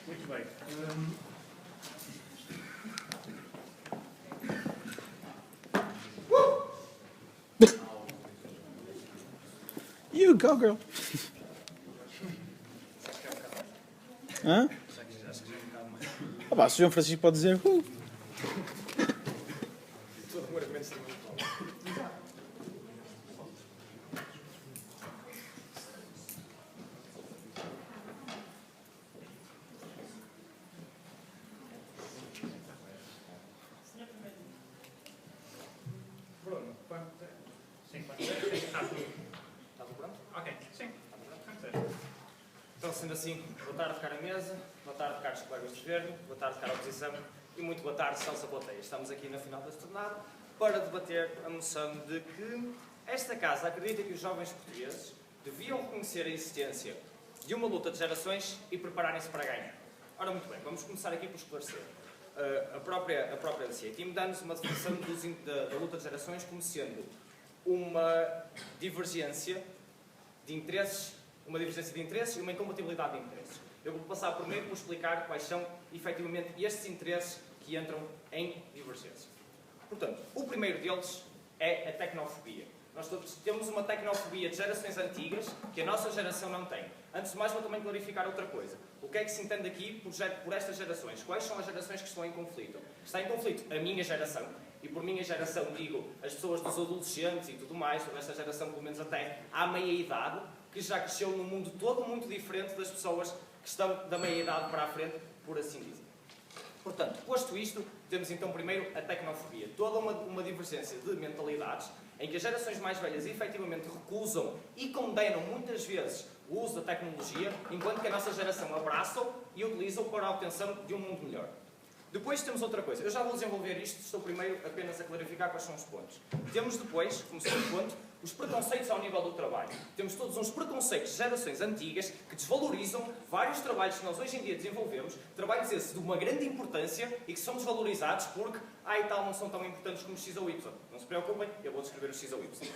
Muito bem. You go, girl. Hã? Ah, pá, se o João Francisco pode dizer. Bruno, quanto? Sim, quanto? Está tudo pronto? Ok, sim. Então, sendo assim, boa tarde, cara mesa, boa tarde, caros colegas de governo, boa tarde, cara oposição e muito boa tarde, Celso Plateia. Estamos aqui na final deste tornado para debater a moção de que esta Casa acredita que os jovens portugueses deviam reconhecer a existência de uma luta de gerações e prepararem-se para ganhar. Ora, muito bem, vamos começar aqui por esclarecer. A própria DCA dá-nos uma definição da luta de gerações como sendo uma divergência de interesses e uma incompatibilidade de interesses. Eu vou passar primeiro por explicar quais são, efetivamente, estes interesses que entram em divergência. Portanto, o primeiro deles é a tecnofobia. Nós todos temos uma tecnofobia de gerações antigas que a nossa geração não tem. Antes de mais, vou também clarificar outra coisa. O que é que se entende aqui por estas gerações? Quais são as gerações que estão em conflito? Está em conflito a minha geração, e por minha geração digo as pessoas dos adolescentes e tudo mais, toda esta geração, pelo menos até à meia-idade, que já cresceu num mundo todo muito diferente das pessoas que estão da meia-idade para a frente, por assim dizer. Portanto, posto isto, temos então primeiro a tecnofobia. Toda uma divergência de mentalidades em que as gerações mais velhas efetivamente recusam e condenam muitas vezes o uso da tecnologia, enquanto que a nossa geração abraça e utiliza para a obtenção de um mundo melhor. Depois temos outra coisa. Eu já vou desenvolver isto, estou primeiro apenas a clarificar quais são os pontos. Temos depois, como segundo ponto, os preconceitos ao nível do trabalho. Temos todos uns preconceitos de gerações antigas que desvalorizam vários trabalhos que nós hoje em dia desenvolvemos, trabalhos esses de uma grande importância e que são desvalorizados porque, e tal, não são tão importantes como X ou Y. Não se preocupem, eu vou descrever o X ou Y.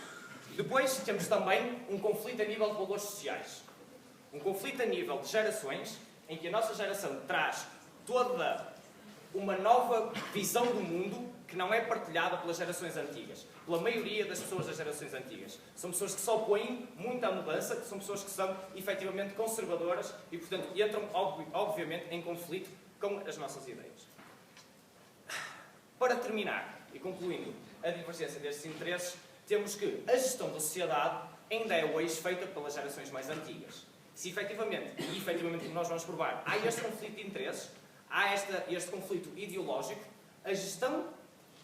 Depois temos também um conflito a nível de valores sociais. Um conflito a nível de gerações, em que a nossa geração traz toda uma nova visão do mundo que não é partilhada pelas gerações antigas, pela maioria das pessoas das gerações antigas. São pessoas que se opõem muito à mudança, que são pessoas que são efetivamente conservadoras e, portanto, entram, obviamente, em conflito com as nossas ideias. Para terminar, e concluindo a divergência destes interesses, temos que a gestão da sociedade ainda é hoje feita pelas gerações mais antigas. Se efetivamente, como nós vamos provar, há este conflito de interesses, há este conflito ideológico, a gestão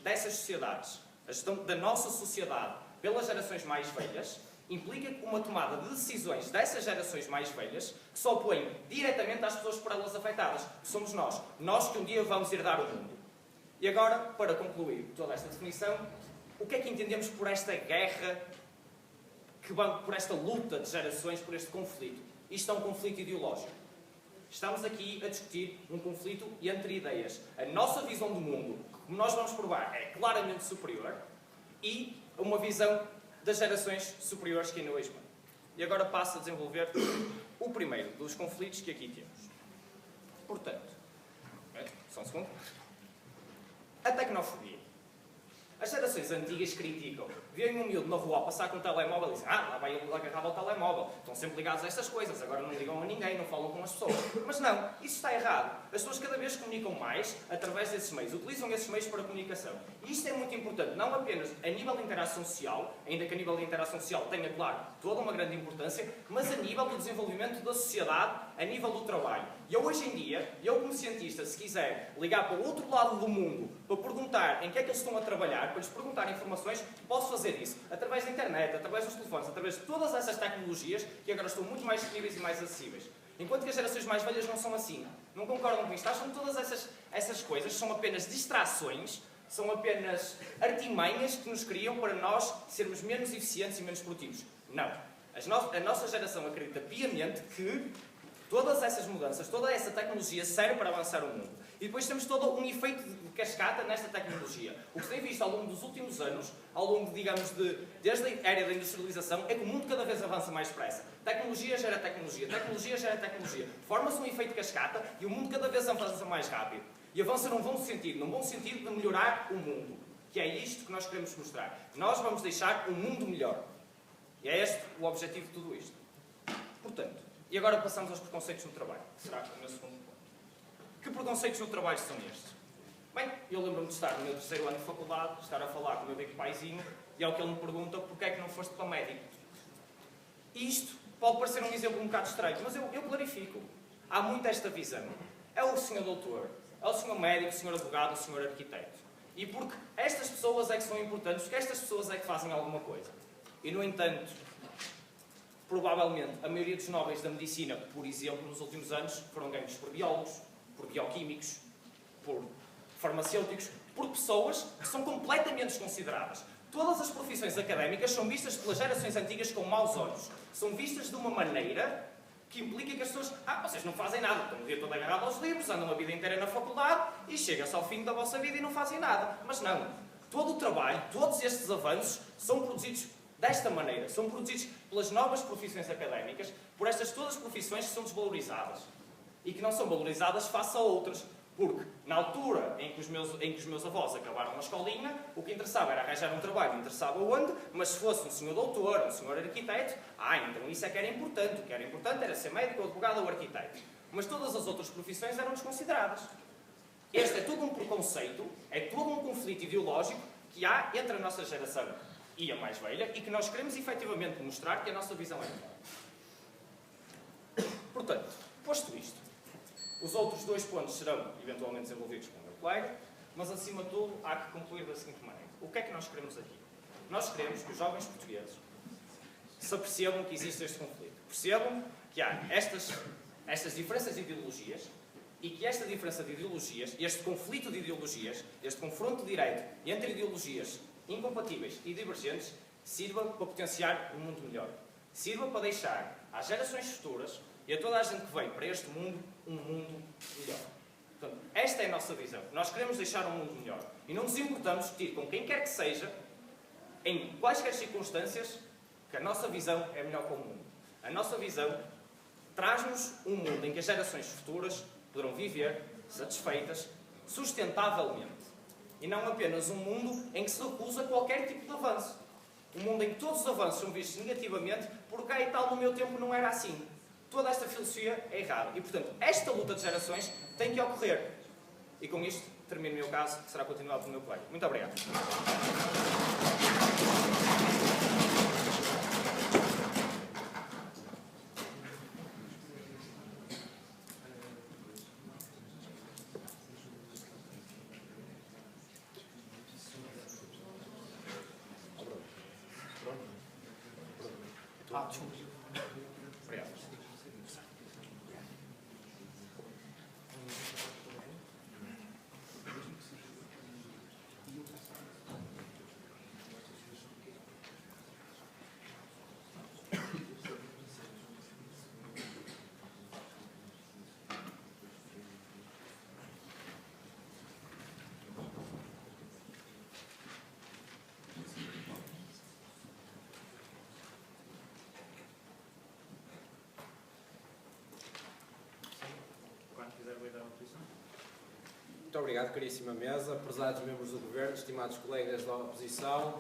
dessas sociedades, a gestão da nossa sociedade pelas gerações mais velhas, implica uma tomada de decisões dessas gerações mais velhas que se opõem diretamente às pessoas por elas afetadas, que somos nós. Nós que um dia vamos herdar o mundo. E agora, para concluir toda esta definição, o que é que entendemos por esta guerra, por esta luta de gerações, por este conflito? Isto é um conflito ideológico. Estamos aqui a discutir um conflito entre ideias. A nossa visão do mundo, como nós vamos provar, é claramente superior e uma visão das gerações superiores que ainda hoje vão. E agora passo a desenvolver o primeiro dos conflitos que aqui temos. Portanto, só um segundo. A tecnofobia. As gerações antigas criticam. Vêem um miúdo na rua a passar com o telemóvel e dizem: lá vai ele agarrar o telemóvel. Estão sempre ligados a estas coisas, agora não ligam a ninguém, não falam com as pessoas. Mas não, isso está errado. As pessoas cada vez comunicam mais através desses meios, utilizam esses meios para comunicação. E isto é muito importante, não apenas a nível de interação social, ainda que a nível de interação social tenha, claro, toda uma grande importância, mas a nível do desenvolvimento da sociedade, a nível do trabalho. E eu hoje em dia, eu como cientista, se quiser ligar para o outro lado do mundo para perguntar em que é que eles estão a trabalhar, para lhes perguntar informações, posso fazer isso através da internet, através dos telefones, através de todas essas tecnologias que agora estão muito mais disponíveis e mais acessíveis. Enquanto que as gerações mais velhas não são assim. Não concordam com isto. Acham que todas essas coisas são apenas distrações, são apenas artimanhas que nos criam para nós sermos menos eficientes e menos produtivos. Não. A nossa geração acredita piamente que todas essas mudanças, toda essa tecnologia serve para avançar o mundo. E depois temos todo um efeito cascata nesta tecnologia. O que se tem visto ao longo dos últimos anos, ao longo, digamos, desde a era da industrialização, é que o mundo cada vez avança mais depressa. Tecnologia gera tecnologia, tecnologia gera tecnologia. Forma-se um efeito cascata e o mundo cada vez avança mais rápido. E avança num bom sentido de melhorar o mundo. Que é isto que nós queremos mostrar. Nós vamos deixar um mundo melhor. E é este o objetivo de tudo isto. Portanto, e agora passamos aos preconceitos no trabalho. Será que o meu segundo ponto? Que preconceitos no trabalho são estes? Bem, eu lembro-me de estar no meu terceiro ano de faculdade, estar a falar com o meu digo paizinho, e é o que ele me pergunta, porquê é que não foste para médico? E isto pode parecer um exemplo um bocado estranho, mas eu clarifico. Há muito esta visão. É o senhor doutor, é o senhor médico, o senhor advogado, o senhor arquiteto. E porque estas pessoas é que são importantes, porque estas pessoas é que fazem alguma coisa. E, no entanto, provavelmente, a maioria dos nobres da medicina, por exemplo, nos últimos anos, foram ganhos por biólogos, por bioquímicos, por farmacêuticos, por pessoas que são completamente desconsideradas. Todas as profissões académicas são vistas pelas gerações antigas com maus olhos. São vistas de uma maneira que implica que as pessoas... vocês não fazem nada, estão o dia todo agarrados aos livros, andam a vida inteira na faculdade e chega-se ao fim da vossa vida e não fazem nada. Mas não. Todo o trabalho, todos estes avanços são produzidos desta maneira. São produzidos pelas novas profissões académicas, por estas todas as profissões que são desvalorizadas. E que não são valorizadas face a outras. Porque, na altura em que os meus avós acabaram a escolinha, o que interessava era arranjar um trabalho, não interessava onde, mas se fosse um senhor doutor, um senhor arquiteto, então isso é que era importante. O que era importante era ser médico, advogado ou arquiteto. Mas todas as outras profissões eram desconsideradas. Este é todo um preconceito, é todo um conflito ideológico que há entre a nossa geração e a mais velha e que nós queremos efetivamente mostrar que a nossa visão é melhor. Portanto, posto isto, os outros dois pontos serão eventualmente desenvolvidos com o meu colega, mas acima de tudo há que concluir da seguinte maneira. O que é que nós queremos aqui? Nós queremos que os jovens portugueses se apercebam que existe este conflito. Percebam que há estas diferenças de ideologias e que esta diferença de ideologias, este conflito de ideologias, este confronto direto entre ideologias incompatíveis e divergentes, sirva para potenciar um mundo melhor. Sirva para deixar às gerações futuras e a toda a gente que vem para este mundo, um mundo melhor. Portanto, esta é a nossa visão. Nós queremos deixar um mundo melhor. E não nos importamos discutir com quem quer que seja, em quaisquer circunstâncias, que a nossa visão é melhor que o mundo. A nossa visão traz-nos um mundo em que as gerações futuras poderão viver satisfeitas, sustentavelmente. E não apenas um mundo em que se recusa qualquer tipo de avanço. Um mundo em que todos os avanços são vistos negativamente, porque cá e tal no meu tempo não era assim. Toda esta filosofia é errada. E, portanto, esta luta de gerações tem que ocorrer. E com isto, termino o meu caso, que será continuado pelo meu colega. Muito obrigado. Obrigado. Muito obrigado, caríssima mesa, prezados membros do Governo, estimados colegas da oposição,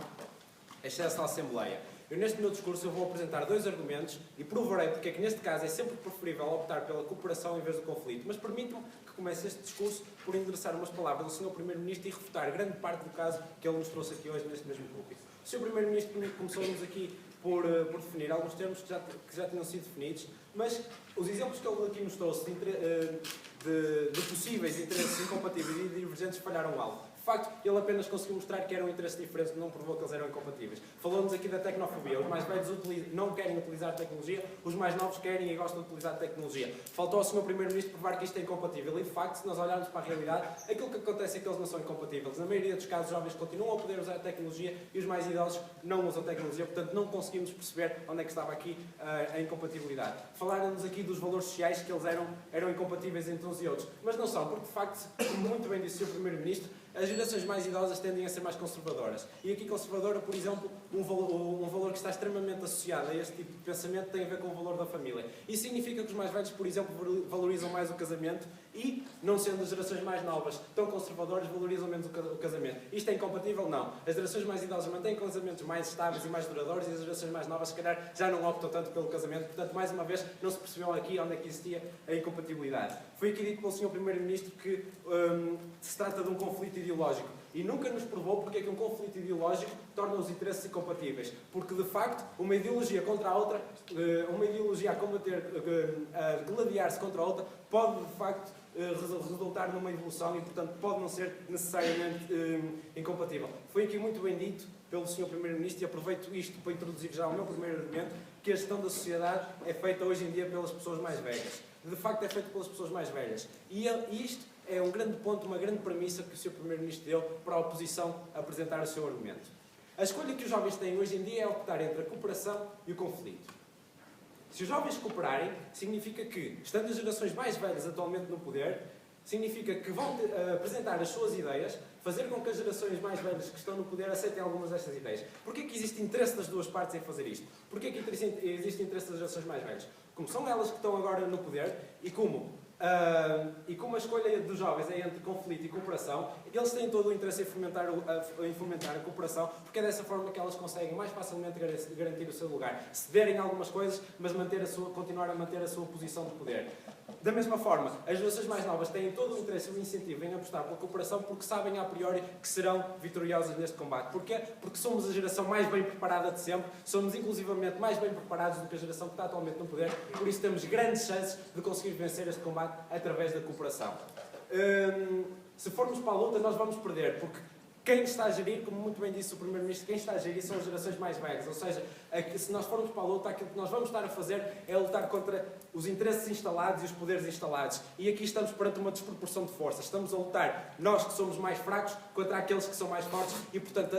excesso da Assembleia. Eu, neste meu discurso, vou apresentar dois argumentos e provarei porque é que, neste caso, é sempre preferível optar pela cooperação em vez do conflito. Mas permitam-me que comece este discurso por endereçar umas palavras do Sr. Primeiro-Ministro e refutar grande parte do caso que ele nos trouxe aqui hoje neste mesmo púlpito. O Sr. Primeiro-Ministro começou-nos aqui por definir alguns termos que já tinham sido definidos, mas os exemplos que ele aqui nos trouxe de possíveis interesses incompatíveis e divergentes falharam algo. De facto, ele apenas conseguiu mostrar que eram interesses diferentes, não provou que eles eram incompatíveis. Falou-nos aqui da tecnofobia. Os mais velhos não querem utilizar tecnologia, os mais novos querem e gostam de utilizar tecnologia. Faltou ao Sr. Primeiro-Ministro provar que isto é incompatível. E, de facto, se nós olharmos para a realidade, aquilo que acontece é que eles não são incompatíveis. Na maioria dos casos, os jovens continuam a poder usar a tecnologia e os mais idosos não usam a tecnologia. Portanto, não conseguimos perceber onde é que estava aqui a incompatibilidade. Falaram-nos aqui dos valores sociais, que eles eram incompatíveis entre uns e outros. Mas não são, porque, de facto, como muito bem disse o Sr. Primeiro-Ministro, as gerações mais idosas tendem a ser mais conservadoras. E aqui conservadora, por exemplo, um valor que está extremamente associado a este tipo de pensamento tem a ver com o valor da família. Isso significa que os mais velhos, por exemplo, valorizam mais o casamento e, não sendo as gerações mais novas tão conservadoras, valorizam menos o casamento. Isto é incompatível? Não. As gerações mais idosas mantêm casamentos mais estáveis e mais duradouros e as gerações mais novas, se calhar, já não optam tanto pelo casamento. Portanto, mais uma vez, não se percebeu aqui onde é que existia a incompatibilidade. Foi aqui dito pelo Sr. Primeiro-Ministro que se trata de um conflito ideológico. E nunca nos provou porque é que um conflito ideológico torna os interesses incompatíveis. Porque, de facto, uma ideologia contra a outra, uma ideologia a combater, a gladiar-se contra a outra, pode, de facto, resultar numa evolução e, portanto, pode não ser necessariamente incompatível. Foi aqui muito bem dito pelo Sr. Primeiro-Ministro e aproveito isto para introduzir já o meu primeiro argumento, que a gestão da sociedade é feita hoje em dia pelas pessoas mais velhas. De facto, é feita pelas pessoas mais velhas. E isto é um grande ponto, uma grande premissa que o Sr. Primeiro-Ministro deu para a oposição apresentar o seu argumento. A escolha que os jovens têm hoje em dia é optar entre a cooperação e o conflito. Se os jovens cooperarem, significa que, estando as gerações mais velhas atualmente no poder, significa que vão apresentar as suas ideias, fazer com que as gerações mais velhas que estão no poder aceitem algumas destas ideias. Porquê que existe interesse das duas partes em fazer isto? Porquê que existe interesse das gerações mais velhas? Como são elas que estão agora no poder e como a escolha dos jovens é entre conflito e cooperação, eles têm todo o interesse em fomentar a cooperação, porque é dessa forma que elas conseguem mais facilmente garantir o seu lugar. Cederem algumas coisas, mas continuar a manter a sua posição de poder. Da mesma forma, as gerações mais novas têm todo o interesse e o incentivo em apostar pela cooperação porque sabem a priori que serão vitoriosas neste combate. Porquê? Porque somos a geração mais bem preparada de sempre, somos inclusivamente mais bem preparados do que a geração que está atualmente no poder, por isso temos grandes chances de conseguir vencer este combate através da cooperação. Se formos para a luta, nós vamos perder, porque quem está a gerir, como muito bem disse o Primeiro-Ministro, quem está a gerir são as gerações mais velhas. Ou seja, se nós formos para a luta, aquilo que nós vamos estar a fazer é lutar contra os interesses instalados e os poderes instalados. E aqui estamos perante uma desproporção de forças. Estamos a lutar, nós que somos mais fracos, contra aqueles que são mais fortes e, portanto,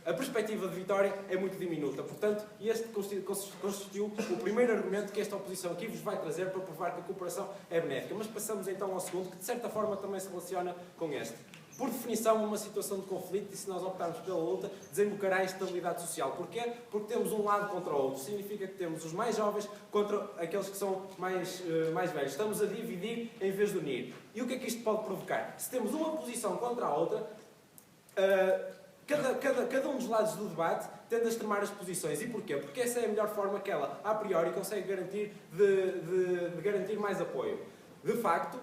a perspectiva de vitória é muito diminuta. Portanto, este constituiu o primeiro argumento que esta oposição aqui vos vai trazer para provar que a cooperação é benéfica. Mas passamos então ao segundo, que de certa forma também se relaciona com este. Por definição, uma situação de conflito, e se nós optarmos pela luta, desembocará em estabilidade social. Porquê? Porque temos um lado contra o outro. Significa que temos os mais jovens contra aqueles que são mais velhos. Estamos a dividir em vez de unir. E o que é que isto pode provocar? Se temos uma posição contra a outra, cada um dos lados do debate tende a extremar as posições. E porquê? Porque essa é a melhor forma que ela, a priori, consegue garantir de garantir mais apoio. De facto,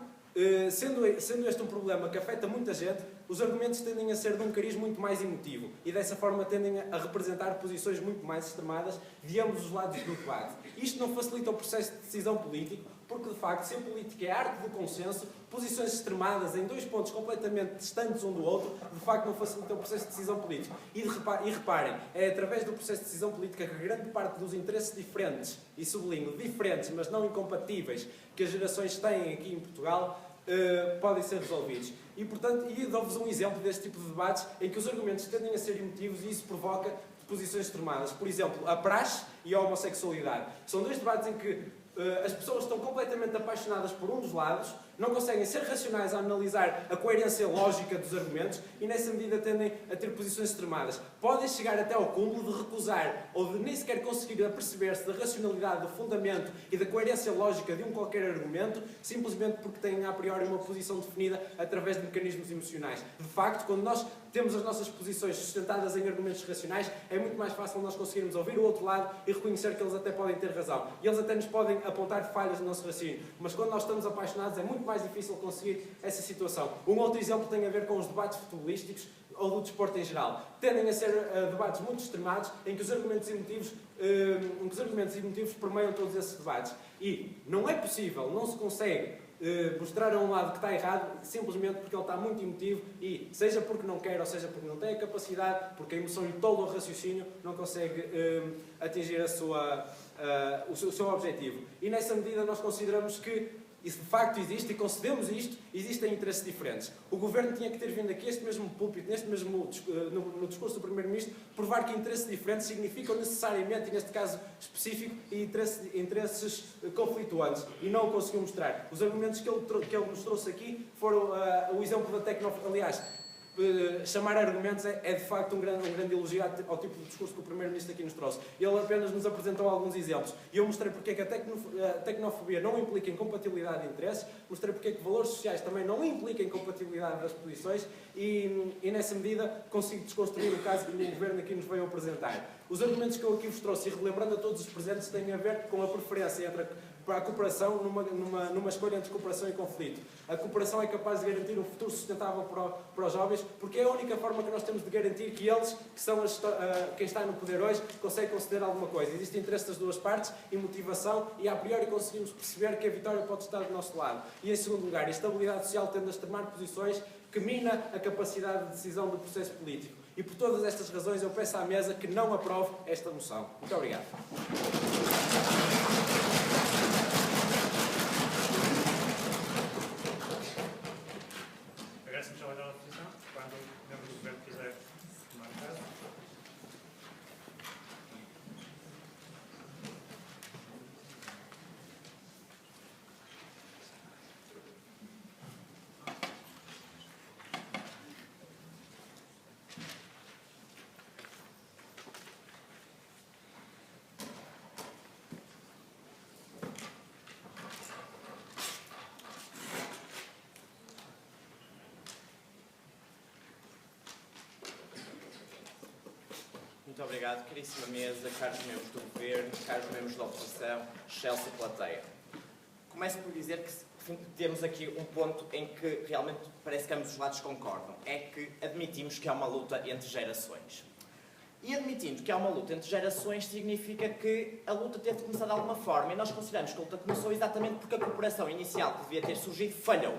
sendo este um problema que afeta muita gente, os argumentos tendem a ser de um cariz muito mais emotivo e dessa forma tendem a representar posições muito mais extremadas de ambos os lados do debate. Isto não facilita o processo de decisão político, porque de facto, se a política é a arte do consenso, posições extremadas em dois pontos completamente distantes um do outro, de facto não facilita o processo de decisão política. E reparem, é através do processo de decisão política que grande parte dos interesses diferentes, e sublinho, diferentes, mas não incompatíveis, que as gerações têm aqui em Portugal, podem ser resolvidos. E, portanto, dou-vos um exemplo deste tipo de debates em que os argumentos tendem a ser emotivos e isso provoca posições extremadas. Por exemplo, a praxe e a homossexualidade. São dois debates em que as pessoas estão completamente apaixonadas por um dos lados, não conseguem ser racionais a analisar a coerência lógica dos argumentos e, nessa medida, tendem a ter posições extremadas. Podem chegar até ao cúmulo de recusar ou de nem sequer conseguir aperceber-se da racionalidade, do fundamento e da coerência lógica de um qualquer argumento, simplesmente porque têm, a priori, uma posição definida através de mecanismos emocionais. De facto, quando nós temos as nossas posições sustentadas em argumentos racionais, é muito mais fácil nós conseguirmos ouvir o outro lado e reconhecer que eles até podem ter razão. E eles até nos podem apontar falhas no nosso raciocínio. Mas quando nós estamos apaixonados, é muito mais difícil conseguir essa situação. Um outro exemplo tem a ver com os debates futebolísticos ou do desporto em geral. Tendem a ser debates muito extremados em que os argumentos emotivos permeiam todos esses debates. E não é possível, não se consegue mostrar a um lado que está errado simplesmente porque ele está muito emotivo e, seja porque não quer ou seja porque não tem a capacidade, porque a emoção lhe tolda o raciocínio, não consegue atingir o seu objetivo. E nessa medida nós consideramos que e se de facto existe, e concedemos isto, existem interesses diferentes. O Governo tinha que ter vindo aqui, este mesmo púlpito, no discurso do Primeiro-Ministro, provar que interesses diferentes significam necessariamente, e neste caso específico, interesses conflituantes. E não o conseguiu mostrar. Os argumentos que ele nos trouxe aqui foram o exemplo da Tecnofobia. Aliás, chamar argumentos é de facto um grande elogio ao tipo de discurso que o Primeiro-Ministro aqui nos trouxe. Ele apenas nos apresentou alguns exemplos. E eu mostrei porque é que a tecnofobia não implica incompatibilidade de interesses, mostrei porque é que valores sociais também não implicam incompatibilidade das posições e nessa medida consigo desconstruir o caso que o Governo aqui nos veio apresentar. Os argumentos que eu aqui vos trouxe, e relembrando a todos os presentes, têm a ver com a preferência para a cooperação numa escolha entre cooperação e conflito. A cooperação é capaz de garantir um futuro sustentável para os jovens, porque é a única forma que nós temos de garantir que eles, que são quem está no poder hoje, conseguem conceder alguma coisa. Existe interesse das duas partes e motivação, e a priori conseguimos perceber que a vitória pode estar do nosso lado. E em segundo lugar, a estabilidade social tende a extremar posições que mina a capacidade de decisão do processo político. E por todas estas razões eu peço à mesa que não aprove esta moção. Muito obrigado. Agradecemos ao líder da oposição. Quando o membro do Governo quiser tomar o caso. Muito obrigado, caríssima mesa, caros membros do Governo, caros membros da oposição, excelsa plateia. Começo por dizer que temos aqui um ponto em que realmente parece que ambos os lados concordam. É que admitimos que há uma luta entre gerações. E admitindo que há uma luta entre gerações significa que a luta teve de começar de alguma forma. E nós consideramos que a luta começou exatamente porque a cooperação inicial que devia ter surgido falhou.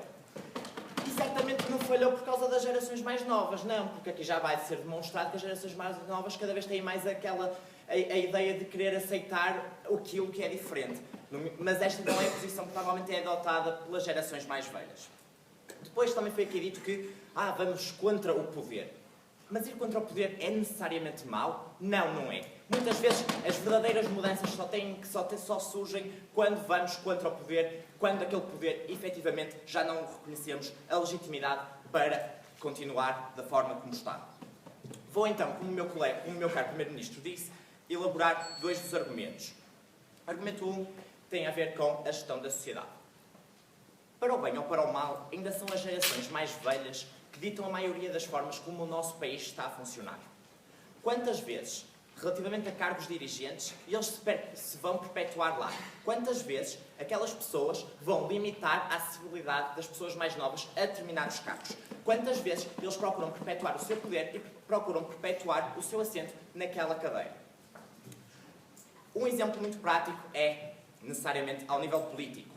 E certamente não falhou por causa das gerações mais novas, não, porque aqui já vai ser demonstrado que as gerações mais novas cada vez têm mais a ideia de querer aceitar aquilo que é diferente. Mas esta não é a posição que provavelmente é adotada pelas gerações mais velhas. Depois também foi aqui dito que vamos contra o poder. Mas ir contra o poder é necessariamente mau? Não, não é. Muitas vezes as verdadeiras mudanças só surgem quando vamos contra o poder, quando aquele poder efetivamente já não reconhecemos a legitimidade para continuar da forma como está. Vou então, como o meu caro Primeiro-Ministro disse, elaborar dois dos argumentos. Argumento 1 tem a ver com a gestão da sociedade. Para o bem ou para o mal, ainda são as gerações mais velhas que ditam a maioria das formas como o nosso país está a funcionar. Quantas vezes, relativamente a cargos dirigentes, eles se vão perpetuar lá? Quantas vezes aquelas pessoas vão limitar a acessibilidade das pessoas mais novas a determinados cargos? Quantas vezes eles procuram perpetuar o seu poder e procuram perpetuar o seu assento naquela cadeira? Um exemplo muito prático é, necessariamente, ao nível político,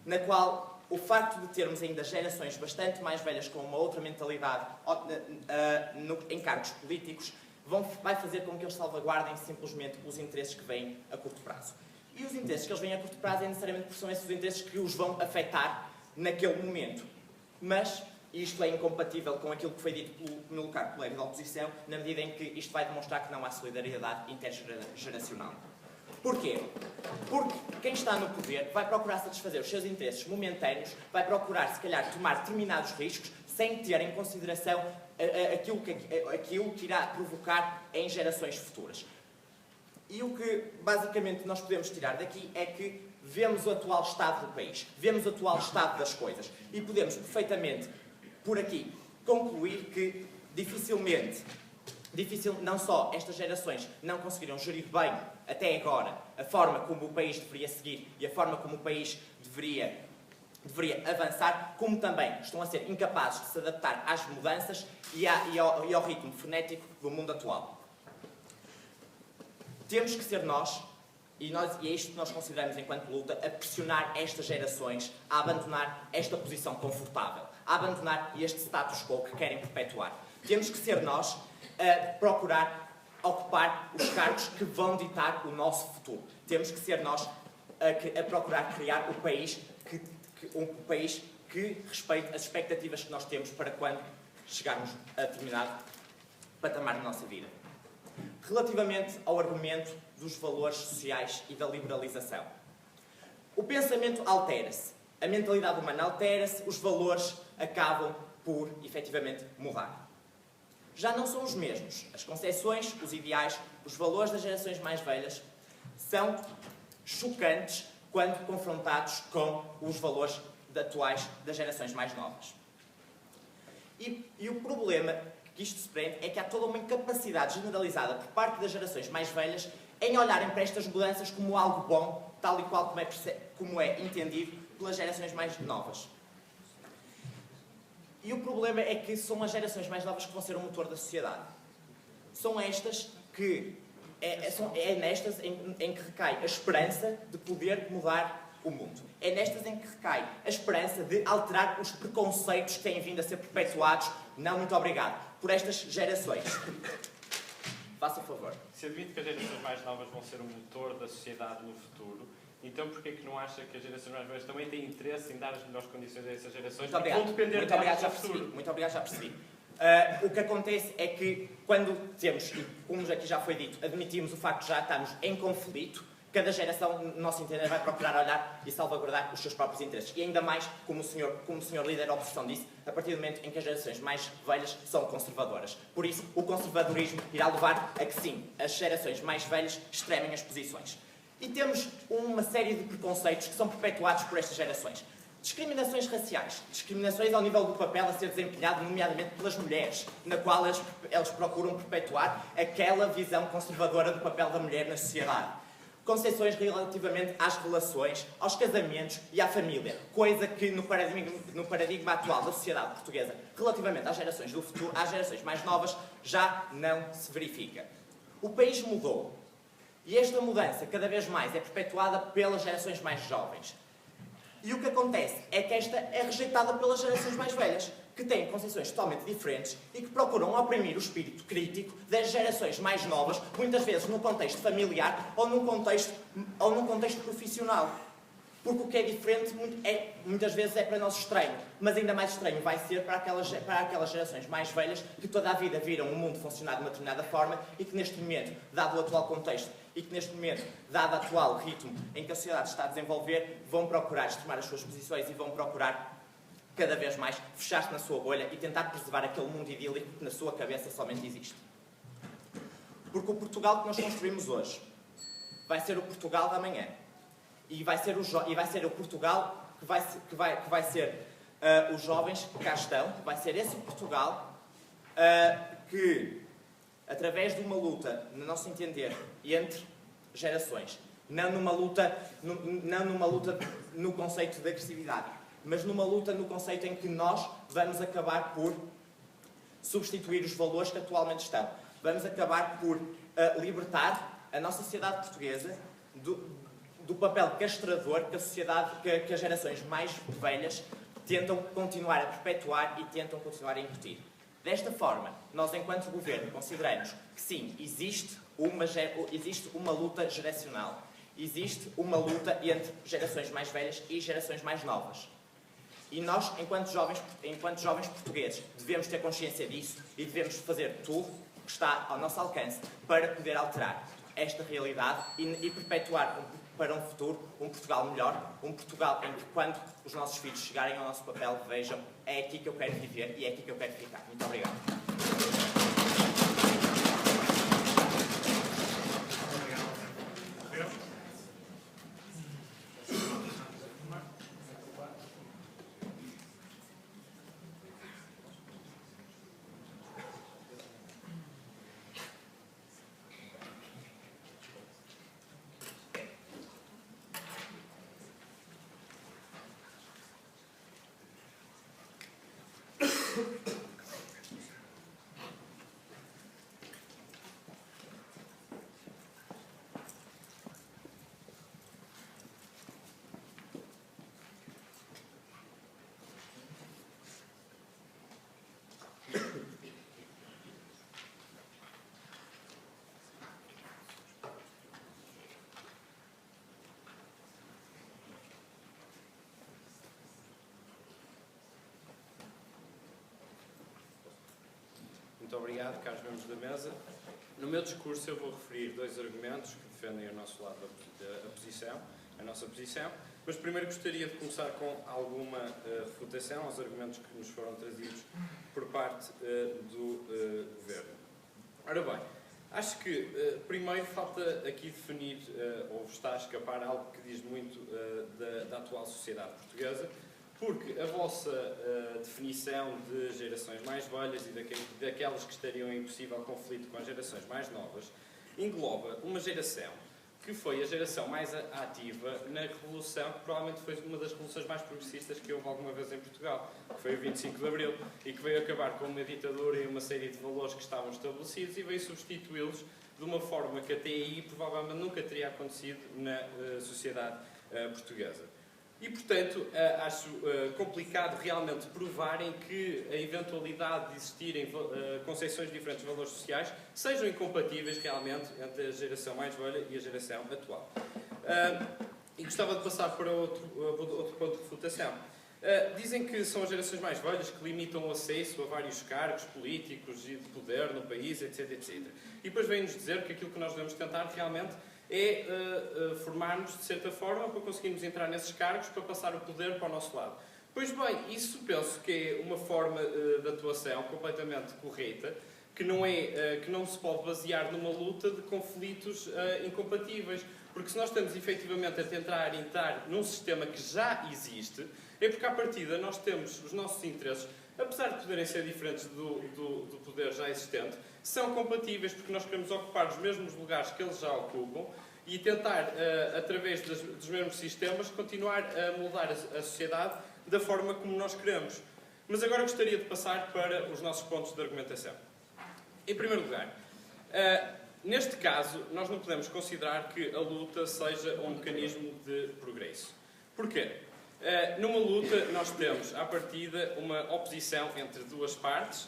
na qual o facto de termos ainda gerações bastante mais velhas com uma outra mentalidade em cargos políticos vai fazer com que eles salvaguardem simplesmente os interesses que vêm a curto prazo. E os interesses que eles vêm a curto prazo é necessariamente porque são esses os interesses que os vão afetar naquele momento. Mas isto é incompatível com aquilo que foi dito pelo meu caro colega da oposição, na medida em que isto vai demonstrar que não há solidariedade intergeracional. Porquê? Porque quem está no poder vai procurar satisfazer os seus interesses momentâneos, vai procurar, se calhar, tomar determinados riscos sem ter em consideração aquilo que irá provocar em gerações futuras. E o que, basicamente, nós podemos tirar daqui é que vemos o atual estado do país, vemos o atual estado das coisas e podemos perfeitamente, por aqui, concluir que não só estas gerações não conseguiram gerir bem, até agora, a forma como o país deveria seguir e a forma como o país deveria avançar, como também estão a ser incapazes de se adaptar às mudanças e ao ritmo frenético do mundo atual. Temos que ser nós, e é isto que nós consideramos enquanto luta, a pressionar estas gerações a abandonar esta posição confortável, a abandonar este status quo que querem perpetuar. Temos que ser nós a procurar ocupar os cargos que vão ditar o nosso futuro. Temos que ser nós a procurar criar o país que um país que respeite as expectativas que nós temos para quando chegarmos a determinado patamar na nossa vida. Relativamente ao argumento dos valores sociais e da liberalização. O pensamento altera-se, a mentalidade humana altera-se, os valores acabam por, efetivamente, mudar. Já não são os mesmos. As concepções, os ideais, os valores das gerações mais velhas são chocantes quando confrontados com os valores atuais das gerações mais novas. E o problema que isto se prende é que há toda uma incapacidade generalizada por parte das gerações mais velhas em olharem para estas mudanças como algo bom, tal e qual como é entendido pelas gerações mais novas. E o problema é que são as gerações mais novas que vão ser o motor da sociedade. São estas que... É nestas em que recai a esperança de poder mudar o mundo. É nestas em que recai a esperança de alterar os preconceitos que têm vindo a ser perpetuados, não muito obrigado, por estas gerações. Faça favor. Se admite que as gerações mais novas vão ser o motor da sociedade no futuro, então porquê que não acha que as gerações mais velhas também têm interesse em dar as melhores condições a essas gerações? Muito obrigado. Vão depender Muito obrigado, delas no futuro. Muito obrigado, já percebi. O que acontece é que quando temos, e como aqui já foi dito, admitimos o facto de já estarmos em conflito, cada geração, no nosso entender, vai procurar olhar e salvaguardar os seus próprios interesses. E ainda mais, como o senhor líder da oposição disse, a partir do momento em que as gerações mais velhas são conservadoras. Por isso, o conservadorismo irá levar a que, sim, as gerações mais velhas extremem as posições. E temos uma série de preconceitos que são perpetuados por estas gerações. Discriminações raciais. Discriminações ao nível do papel a ser desempenhado, nomeadamente pelas mulheres, na qual eles procuram perpetuar aquela visão conservadora do papel da mulher na sociedade. Concepções relativamente às relações, aos casamentos e à família, coisa que no paradigma atual da sociedade portuguesa, relativamente às gerações do futuro, às gerações mais novas, já não se verifica. O país mudou e esta mudança cada vez mais é perpetuada pelas gerações mais jovens. E o que acontece é que esta é rejeitada pelas gerações mais velhas, que têm concepções totalmente diferentes e que procuram oprimir o espírito crítico das gerações mais novas, muitas vezes num contexto familiar ou num contexto profissional. Porque o que é diferente muitas vezes é para nós estranho, mas ainda mais estranho vai ser para aquelas gerações mais velhas que toda a vida viram o mundo funcionar de uma determinada forma e que neste momento, dado o atual contexto, e que neste momento, dado o atual ritmo em que a sociedade está a desenvolver, vão procurar extremar as suas posições e vão procurar cada vez mais fechar-se na sua bolha e tentar preservar aquele mundo idílico que na sua cabeça somente existe. Porque o Portugal que nós construímos hoje vai ser o Portugal da manhã. E vai ser o Portugal que vai ser os jovens que cá estão, vai ser esse Portugal que, através de uma luta, no nosso entender, entre gerações, não numa luta no conceito de agressividade, mas numa luta no conceito em que nós vamos acabar por substituir os valores que atualmente estão. Vamos acabar por libertar a nossa sociedade portuguesa do papel castrador que as gerações mais velhas tentam continuar a perpetuar e tentam continuar a incutir. Desta forma, nós, enquanto governo, consideramos que sim, existe uma luta geracional. Existe uma luta entre gerações mais velhas e gerações mais novas. E nós, enquanto jovens portugueses, devemos ter consciência disso e devemos fazer tudo o que está ao nosso alcance para poder alterar esta realidade e perpetuar para um futuro um Portugal melhor, um Portugal em que, quando os nossos filhos chegarem ao nosso papel, vejam, é aqui que eu quero viver e é aqui que eu quero ficar. Muito obrigado. Muito obrigado, caros membros da mesa. No meu discurso eu vou referir 2 argumentos que defendem o nosso lado a nossa posição, mas primeiro gostaria de começar com alguma refutação aos argumentos que nos foram trazidos por parte do Governo. Ora bem, acho que primeiro falta aqui definir, ou está a escapar algo que diz muito da atual sociedade portuguesa, porque a vossa definição de gerações mais velhas e daquelas que estariam em possível conflito com as gerações mais novas engloba uma geração que foi a geração mais ativa na Revolução, que provavelmente foi uma das revoluções mais progressistas que houve alguma vez em Portugal, que foi o 25 de Abril, e que veio acabar com uma ditadura e uma série de valores que estavam estabelecidos e veio substituí-los de uma forma que até aí provavelmente nunca teria acontecido na sociedade portuguesa. E, portanto, acho complicado realmente provarem que a eventualidade de existirem concepções diferentes de valores sociais sejam incompatíveis realmente entre a geração mais velha e a geração atual. E gostava de passar para outro ponto de refutação. Dizem que são as gerações mais velhas que limitam o acesso a vários cargos políticos e de poder no país, etc, etc. E depois vêm-nos dizer que aquilo que nós devemos tentar realmente é formar-nos de certa forma para conseguirmos entrar nesses cargos para passar o poder para o nosso lado. Pois bem, isso penso que é uma forma de atuação completamente correta, que não se pode basear numa luta de conflitos incompatíveis, porque se nós estamos efetivamente a tentar entrar num sistema que já existe, é porque à partida nós temos os nossos interesses, apesar de poderem ser diferentes do poder já existente, são compatíveis porque nós queremos ocupar os mesmos lugares que eles já ocupam e tentar, através dos mesmos sistemas, continuar a moldar a sociedade da forma como nós queremos. Mas agora gostaria de passar para os nossos pontos de argumentação. Em primeiro lugar, neste caso, nós não podemos considerar que a luta seja um mecanismo de progresso. Porquê? Numa luta, nós temos, à partida, uma oposição entre duas partes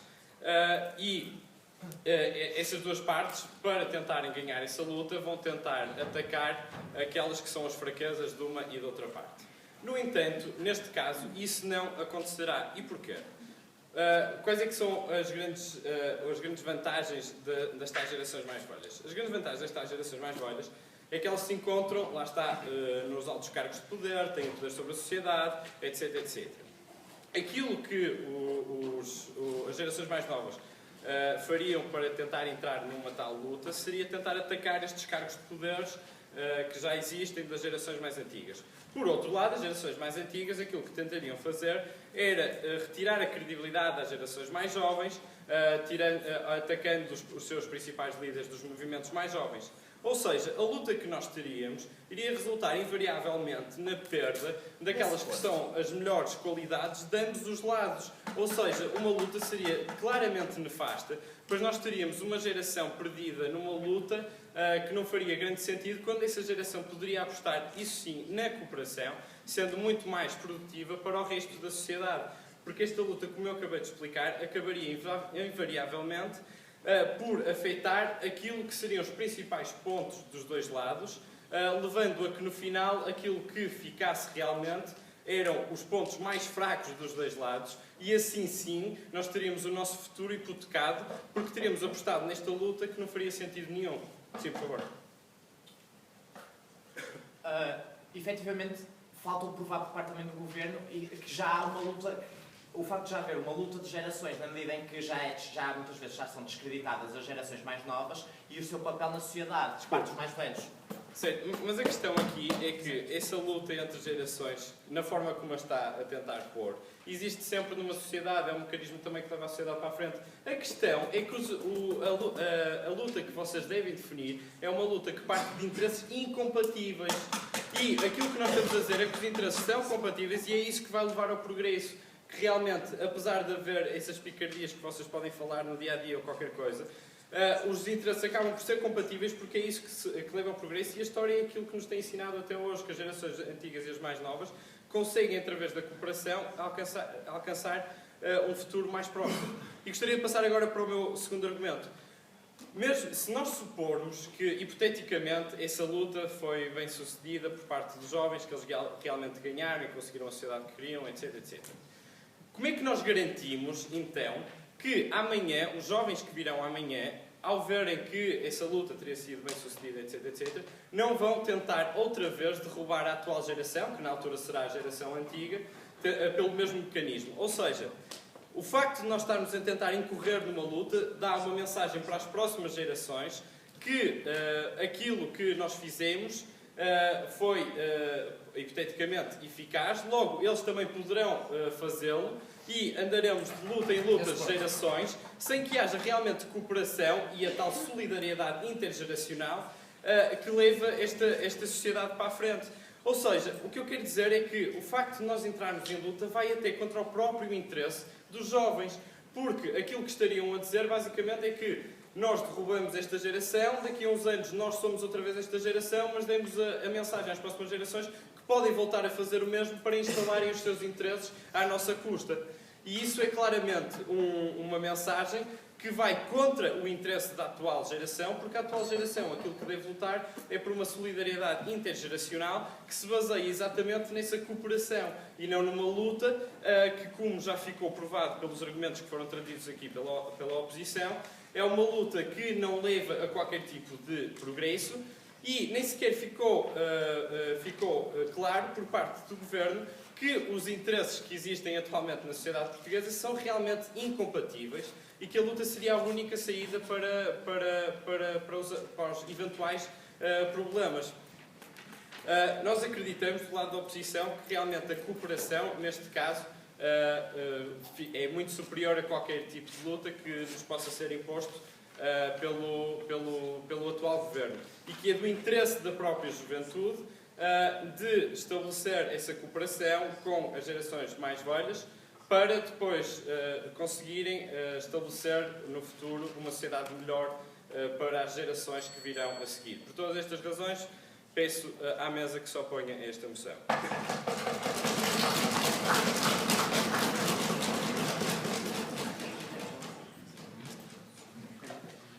e essas duas partes, para tentarem ganhar essa luta, vão tentar atacar aquelas que são as fraquezas de uma e de outra parte. No entanto, neste caso, isso não acontecerá. E porquê? Quais é que são as grandes vantagens das tais gerações mais velhas? As grandes vantagens das tais gerações mais velhas é que elas se encontram, lá está, nos altos cargos de poder, têm poder sobre a sociedade, etc, etc. Aquilo que as gerações mais novas fariam para tentar entrar numa tal luta seria tentar atacar estes cargos de poderes que já existem das gerações mais antigas. Por outro lado, as gerações mais antigas, aquilo que tentariam fazer era retirar a credibilidade das gerações mais jovens, atacando os seus principais líderes dos movimentos mais jovens. Ou seja, a luta que nós teríamos iria resultar invariavelmente na perda daquelas que são as melhores qualidades de ambos os lados. Ou seja, uma luta seria claramente nefasta, pois nós teríamos uma geração perdida numa luta que não faria grande sentido, quando essa geração poderia apostar, isso sim, na cooperação, sendo muito mais produtiva para o resto da sociedade. Porque esta luta, como eu acabei de explicar, acabaria invariavelmente por afetar aquilo que seriam os principais pontos dos dois lados, levando a que no final aquilo que ficasse realmente eram os pontos mais fracos dos dois lados, e assim sim nós teríamos o nosso futuro hipotecado, porque teríamos apostado nesta luta que não faria sentido nenhum. Sim, por favor. Efetivamente, falta provar por parte também do Governo que já há uma luta. O facto de já haver uma luta de gerações, na medida em que já muitas vezes já são descreditadas as gerações mais novas e o seu papel na sociedade, as partes mais velhos. Certo, mas a questão aqui é que essa luta entre gerações, na forma como a está a tentar pôr, existe sempre numa sociedade, é um mecanismo também que leva a sociedade para a frente. A questão é que a luta que vocês devem definir é uma luta que parte de interesses incompatíveis. E aquilo que nós estamos a dizer é que os interesses são compatíveis e é isso que vai levar ao progresso. Que realmente, apesar de haver essas picardias que vocês podem falar no dia-a-dia ou qualquer coisa, os interesses acabam por ser compatíveis, porque é isso que leva ao progresso, e a história é aquilo que nos tem ensinado até hoje, que as gerações antigas e as mais novas conseguem, através da cooperação, alcançar um futuro mais próximo. E gostaria de passar agora para o meu segundo argumento. Mesmo se nós supormos que, hipoteticamente, essa luta foi bem sucedida por parte dos jovens, que eles realmente ganharam e conseguiram a sociedade que queriam, etc, etc. Como é que nós garantimos, então, que amanhã, os jovens que virão amanhã, ao verem que essa luta teria sido bem sucedida, etc, etc, não vão tentar outra vez derrubar a atual geração, que na altura será a geração antiga, pelo mesmo mecanismo. Ou seja, o facto de nós estarmos a tentar incorrer numa luta dá uma mensagem para as próximas gerações que aquilo que nós fizemos foi hipoteticamente eficaz, logo eles também poderão fazê-lo e andaremos de luta em luta de gerações sem que haja realmente cooperação e a tal solidariedade intergeracional que leva esta sociedade para a frente. Ou seja, o que eu quero dizer é que o facto de nós entrarmos em luta vai até contra o próprio interesse dos jovens, porque aquilo que estariam a dizer basicamente é que nós derrubamos esta geração, daqui a uns anos nós somos outra vez esta geração, mas demos a mensagem às próximas gerações que podem voltar a fazer o mesmo para instalarem os seus interesses à nossa custa. E isso é claramente uma mensagem que vai contra o interesse da atual geração, porque a atual geração, aquilo que deve lutar é por uma solidariedade intergeracional que se baseia exatamente nessa cooperação e não numa luta que, como já ficou provado pelos argumentos que foram trazidos aqui pela oposição, é uma luta que não leva a qualquer tipo de progresso e nem sequer ficou claro por parte do Governo que os interesses que existem atualmente na sociedade portuguesa são realmente incompatíveis e que a luta seria a única saída para os eventuais problemas. Nós acreditamos, do lado da oposição, que realmente a cooperação, neste caso, é muito superior a qualquer tipo de luta que nos possa ser imposto pelo atual Governo. E que é do interesse da própria juventude de estabelecer essa cooperação com as gerações mais velhas para depois conseguirem estabelecer no futuro uma sociedade melhor para as gerações que virão a seguir. Por todas estas razões, peço à mesa que se oponha a esta moção.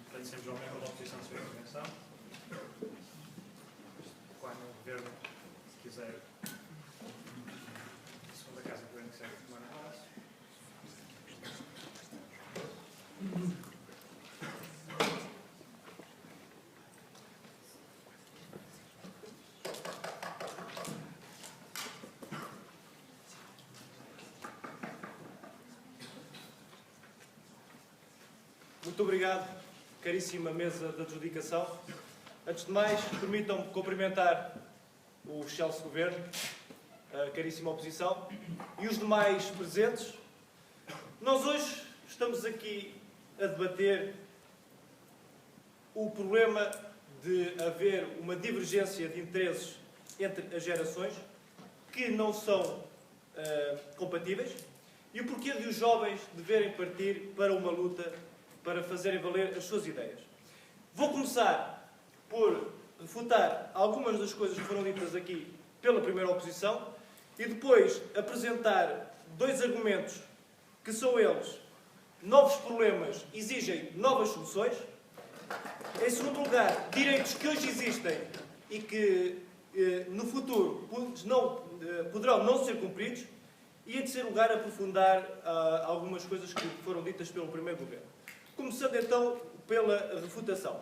Agradecemos ao membro da oposição a sua intervenção. Quando o Governo quiser, a segunda Casa do Governo quiser tomar a palavra. Muito obrigado, caríssima mesa de adjudicação. Antes de mais, permitam-me cumprimentar o excelso Governo, a caríssima oposição e os demais presentes. Nós hoje estamos aqui a debater o problema de haver uma divergência de interesses entre as gerações que não são compatíveis e o porquê de os jovens deverem partir para uma luta para fazerem valer as suas ideias. Vou começar por refutar algumas das coisas que foram ditas aqui pela primeira oposição e depois apresentar dois argumentos que são eles: novos problemas exigem novas soluções. Em segundo lugar, direitos que hoje existem e que no futuro poderão não ser cumpridos. E em terceiro lugar, aprofundar algumas coisas que foram ditas pelo primeiro governo. Começando então pela refutação.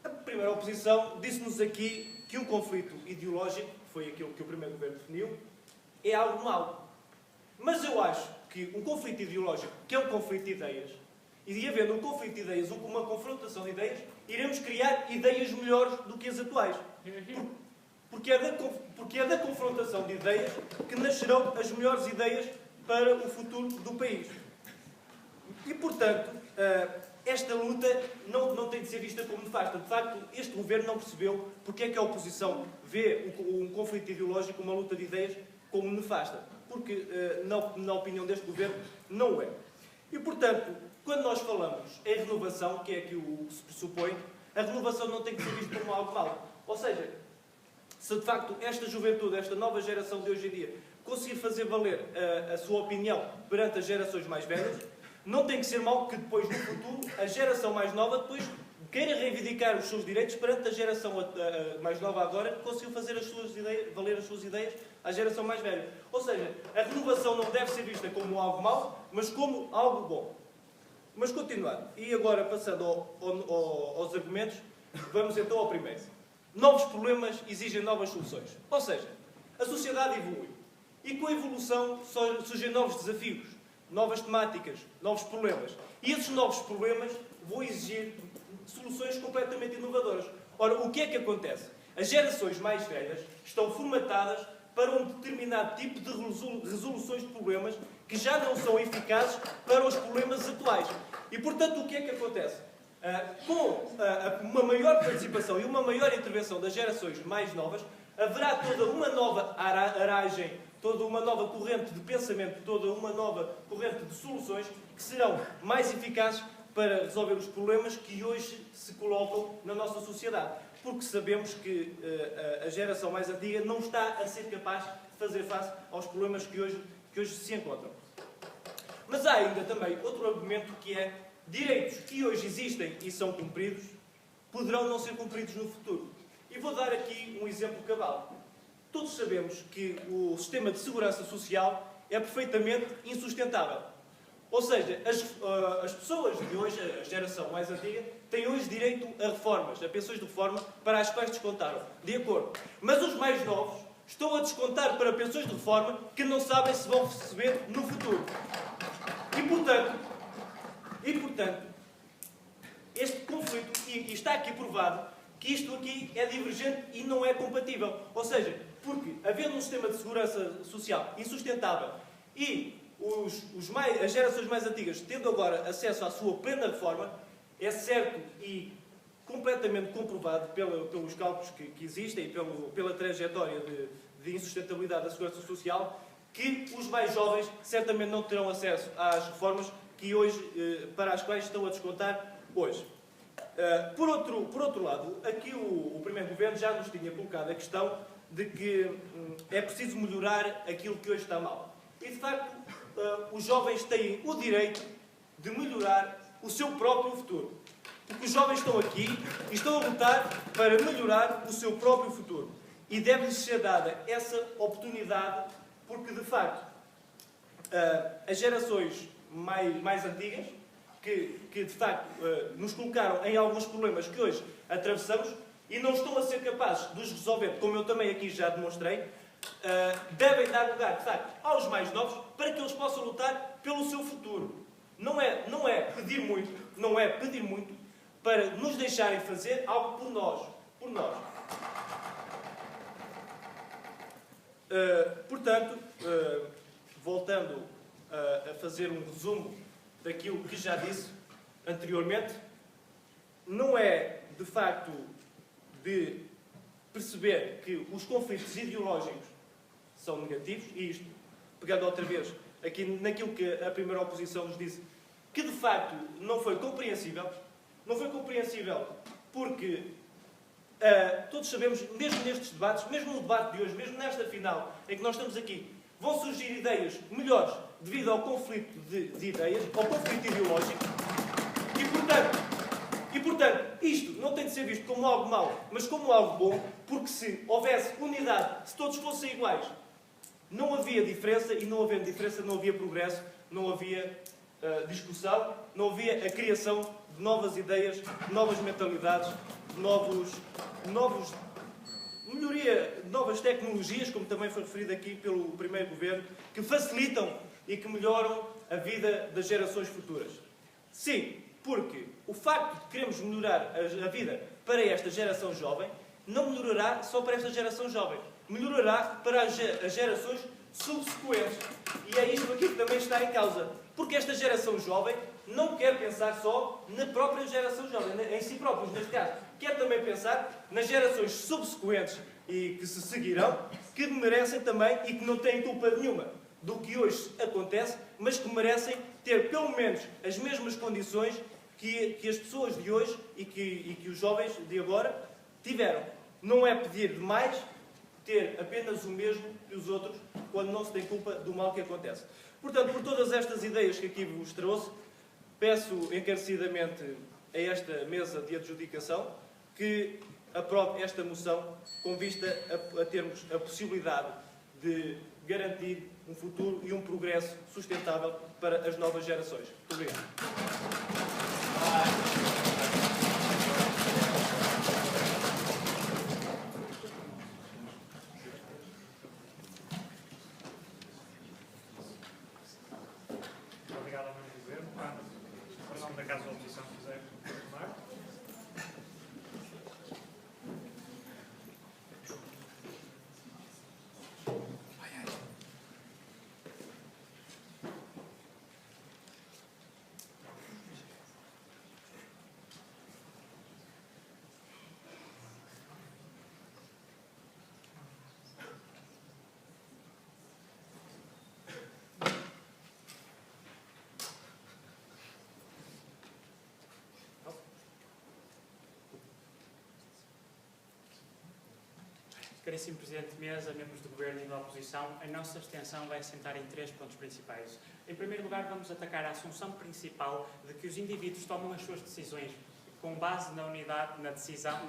A primeira oposição disse-nos aqui que um conflito ideológico, foi aquilo que o primeiro governo definiu, é algo mau. Mas eu acho que um conflito ideológico, que é um conflito de ideias, e havendo um conflito de ideias, uma confrontação de ideias, iremos criar ideias melhores do que as atuais. Porque é da confrontação de ideias que nascerão as melhores ideias para o futuro do país. E, portanto, esta luta não tem de ser vista como nefasta. De facto, este governo não percebeu porque é que a oposição vê um conflito ideológico, uma luta de ideias, como nefasta. Porque, na opinião deste governo, não é. E, portanto, quando nós falamos em renovação, que é aqui o que se pressupõe, a renovação não tem que ser vista como algo mau. Ou seja, se de facto esta juventude, esta nova geração de hoje em dia, conseguir fazer valer a sua opinião perante as gerações mais velhas, não tem que ser mau que depois, no futuro, a geração mais nova depois queira reivindicar os seus direitos perante a geração mais nova agora, que conseguiu fazer valer as suas ideias à geração mais velha. Ou seja, a renovação não deve ser vista como algo mau, mas como algo bom. Mas continuando, e agora passando aos argumentos, vamos então ao primeiro. Novos problemas exigem novas soluções. Ou seja, a sociedade evolui. E com a evolução surgem novos desafios, novas temáticas, novos problemas. E esses novos problemas vão exigir soluções completamente inovadoras. Ora, o que é que acontece? As gerações mais velhas estão formatadas para um determinado tipo de resoluções de problemas que já não são eficazes para os problemas atuais. E, portanto, o que é que acontece? Com uma maior participação e uma maior intervenção das gerações mais novas, haverá toda uma nova aragem, toda uma nova corrente de pensamento, toda uma nova corrente de soluções que serão mais eficazes para resolver os problemas que hoje se colocam na nossa sociedade. Porque sabemos que a geração mais antiga não está a ser capaz de fazer face aos problemas que hoje se encontram. Mas há ainda também outro argumento que é: direitos que hoje existem e são cumpridos poderão não ser cumpridos no futuro. E vou dar aqui um exemplo cabal. Todos sabemos que o sistema de segurança social é perfeitamente insustentável. Ou seja, as pessoas de hoje, a geração mais antiga, têm hoje direito a reformas, a pensões de reforma, para as quais descontaram. De acordo. Mas os mais novos estão a descontar para pensões de reforma que não sabem se vão receber no futuro. E portanto, este conflito, e está aqui provado, que isto aqui é divergente e não é compatível. Ou seja, porque, havendo um sistema de segurança social insustentável e as gerações mais antigas tendo agora acesso à sua plena reforma, é certo e completamente comprovado pelos cálculos que existem e pela trajetória de insustentabilidade da segurança social, que os mais jovens certamente não terão acesso às reformas que hoje, para as quais estão a descontar hoje. Por outro lado, aqui o primeiro governo já nos tinha colocado a questão de que é preciso melhorar aquilo que hoje está mal. E, de facto, os jovens têm o direito de melhorar o seu próprio futuro. Porque os jovens estão aqui e estão a lutar para melhorar o seu próprio futuro. E deve-lhes ser dada essa oportunidade, porque, de facto, as gerações mais antigas, que de facto nos colocaram em alguns problemas que hoje atravessamos e não estão a ser capazes de os resolver, como eu também aqui já demonstrei, devem dar lugar, de facto, aos mais novos para que eles possam lutar pelo seu futuro. Não é pedir muito para nos deixarem fazer algo por nós. Portanto, voltando a fazer um resumo daquilo que já disse anteriormente, não é, de facto, de perceber que os conflitos ideológicos são negativos, e isto, pegando outra vez aqui naquilo que a primeira oposição nos disse, que de facto não foi compreensível porque todos sabemos, mesmo nestes debates, mesmo no debate de hoje, mesmo nesta final em que nós estamos aqui, vão surgir ideias melhores devido ao conflito de ideias, ao conflito ideológico, e portanto, isto não tem de ser visto como algo mau, mas como algo bom, porque se houvesse unidade, se todos fossem iguais, não havia diferença, e não havendo diferença não havia progresso, não havia discussão, não havia a criação de novas ideias, de novas mentalidades, de novas tecnologias, como também foi referido aqui pelo primeiro governo, que facilitam e que melhoram a vida das gerações futuras. Sim, porque o facto de queremos melhorar a vida para esta geração jovem, não melhorará só para esta geração jovem, melhorará para as gerações subsequentes. E é isto aqui que também está em causa. Porque esta geração jovem não quer pensar só na própria geração jovem, em si próprios, neste caso. Quer também pensar nas gerações subsequentes e que se seguirão, que merecem também e que não têm culpa nenhuma do que hoje acontece, mas que merecem ter pelo menos as mesmas condições que as pessoas de hoje e que os jovens de agora tiveram. Não é pedir demais, ter apenas o mesmo que os outros, quando não se tem culpa do mal que acontece. Portanto, por todas estas ideias que aqui vos trouxe, peço encarecidamente a esta mesa de adjudicação que aprove esta moção com vista a termos a possibilidade de garantir um futuro e um progresso sustentável para as novas gerações. Muito obrigado. Obrigado ao membro do Governo. Em nome da Casa da Oposição, quiser confirmar. Caríssimo Presidente de Mesa, membros do Governo e da Oposição, a nossa extensão vai assentar em 3 pontos principais. Em primeiro lugar, vamos atacar a assunção principal de que os indivíduos tomam as suas decisões com base na unidade, na decisão,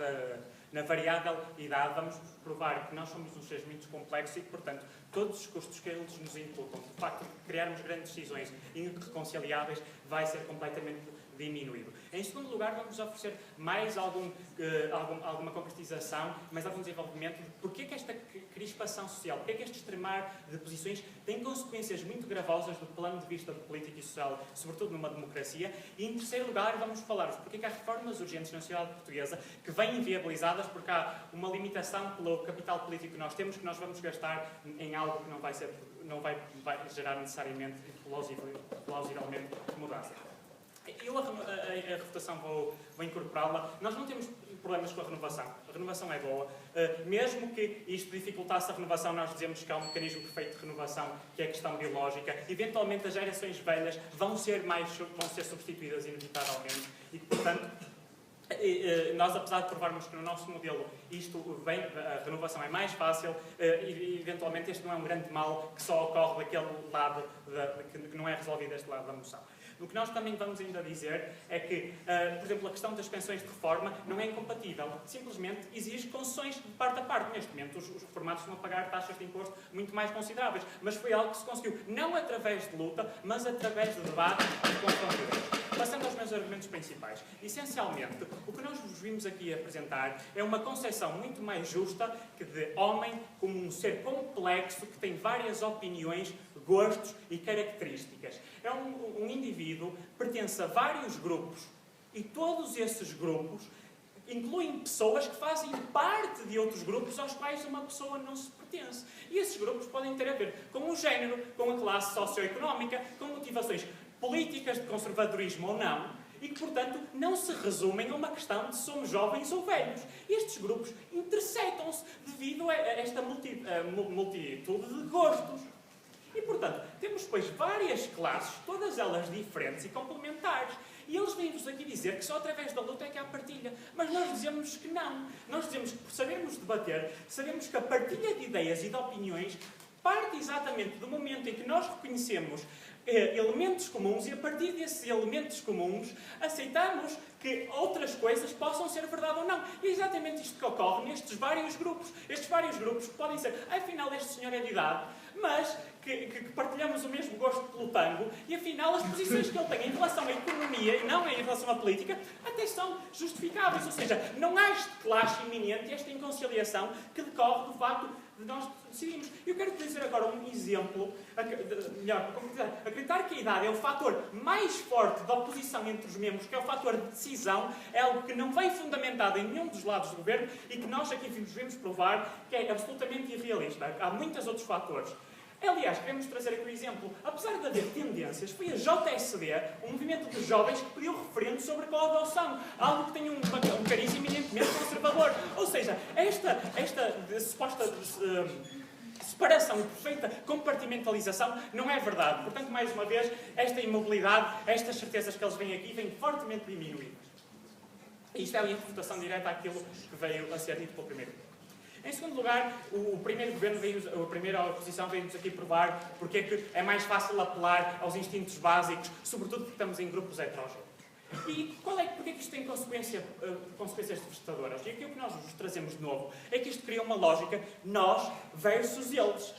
na variável idade. Vamos provar que nós somos uns seres muito complexos e que, portanto, todos os custos que eles nos imputam, de facto, de criarmos grandes decisões irreconciliáveis, vai ser completamente diminuído. Em segundo lugar, vamos oferecer mais alguma concretização, mais algum desenvolvimento de porque é que esta crispação social, porque é que este extremar de posições tem consequências muito gravosas do plano de vista político e social, sobretudo numa democracia. E, em terceiro lugar, vamos falar-vos porque é que há reformas urgentes na sociedade portuguesa que vêm inviabilizadas porque há uma limitação pelo capital político que nós temos, que nós vamos gastar em algo que não vai gerar necessariamente e plausivelmente mudança. Eu a refutação vou incorporá-la. Nós não temos problemas com a renovação. A renovação é boa. Mesmo que isto dificultasse a renovação, nós dizemos que há um mecanismo perfeito de renovação, que é a questão biológica. Eventualmente, as gerações velhas vão ser substituídas inevitavelmente. E, portanto, nós, apesar de provarmos que no nosso modelo a renovação é mais fácil, eventualmente este não é um grande mal que só ocorre daquele lado, que não é resolvido deste lado da moção. O que nós também vamos ainda dizer é que, por exemplo, a questão das pensões de reforma não é incompatível. Simplesmente exige concessões de parte a parte. Neste momento, os reformados estão a pagar taxas de imposto muito mais consideráveis. Mas foi algo que se conseguiu, não através de luta, mas através de debate e confronto. Passando aos meus argumentos principais. Essencialmente, o que nós vos vimos aqui apresentar é uma concepção muito mais justa que de homem como um ser complexo que tem várias opiniões, gostos e características. É um indivíduo que pertence a vários grupos e todos esses grupos incluem pessoas que fazem parte de outros grupos aos quais uma pessoa não se pertence. E esses grupos podem ter a ver com o género, com a classe socioeconómica, com motivações políticas de conservadorismo ou não, e que, portanto, não se resumem a uma questão de somos jovens ou velhos. Estes grupos intersectam-se devido a esta multitude de gostos. E, portanto, temos, pois, várias classes, todas elas diferentes e complementares. E eles vêm-vos aqui dizer que só através da luta é que há partilha. Mas nós dizemos que não. Nós dizemos que, por sabermos debater, sabemos que a partilha de ideias e de opiniões parte exatamente do momento em que nós reconhecemos elementos comuns e, a partir desses elementos comuns, aceitamos que outras coisas possam ser verdade ou não. E é exatamente isto que ocorre nestes vários grupos. Estes vários grupos que podem ser, afinal, este senhor é de idade, mas que partilhamos o mesmo gosto pelo tango, e afinal as posições que ele tem em relação à economia e não em relação à política até são justificáveis. Ou seja, não há este clash iminente, esta inconciliação que decorre do facto de nós decidimos. Eu quero dizer agora um exemplo, acreditar que a idade é o fator mais forte da oposição entre os membros, que é o fator de decisão, é algo que não vem fundamentado em nenhum dos lados do governo e que nós aqui vos vimos provar que é absolutamente irrealista. Há muitos outros fatores. Aliás, queremos trazer aqui um exemplo. Apesar de haver tendências, foi a JSD, um movimento de jovens, que pediu referendo sobre a coadoção. Algo que tem um cariz eminentemente conservador. Ou seja, esta suposta separação e perfeita compartimentalização não é verdade. Portanto, mais uma vez, esta imobilidade, estas certezas que eles vêm aqui, vêm fortemente diminuídas. Isto é a refutação direta àquilo que veio a ser dito pelo primeiro. Em segundo lugar, a primeira oposição veio-nos aqui provar porque é que é mais fácil apelar aos instintos básicos, sobretudo porque estamos em grupos heterogéneos. E porque é que isto tem consequências devastadoras? E aquilo que nós vos trazemos de novo é que isto cria uma lógica nós versus eles.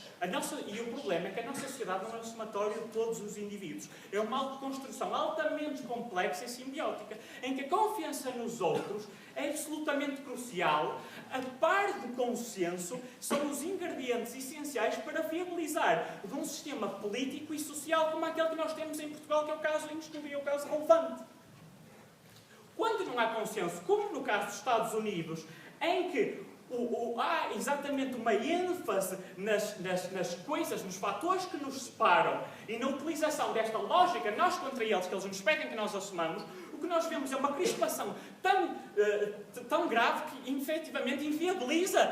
E o problema é que a nossa sociedade não é um somatório de todos os indivíduos. É uma construção altamente complexa e simbiótica, em que a confiança nos outros é absolutamente crucial. A par do consenso são os ingredientes essenciais para viabilizar de um sistema político e social como aquele que nós temos em Portugal, que é o caso em estudo e é o caso relevante. Quando não há consenso, como no caso dos Estados Unidos, em que há exatamente uma ênfase nas coisas, nos fatores que nos separam e na utilização desta lógica, nós contra eles, que eles nos pedem que nós assumamos, o que nós vemos é uma crispação tão grave que efetivamente inviabiliza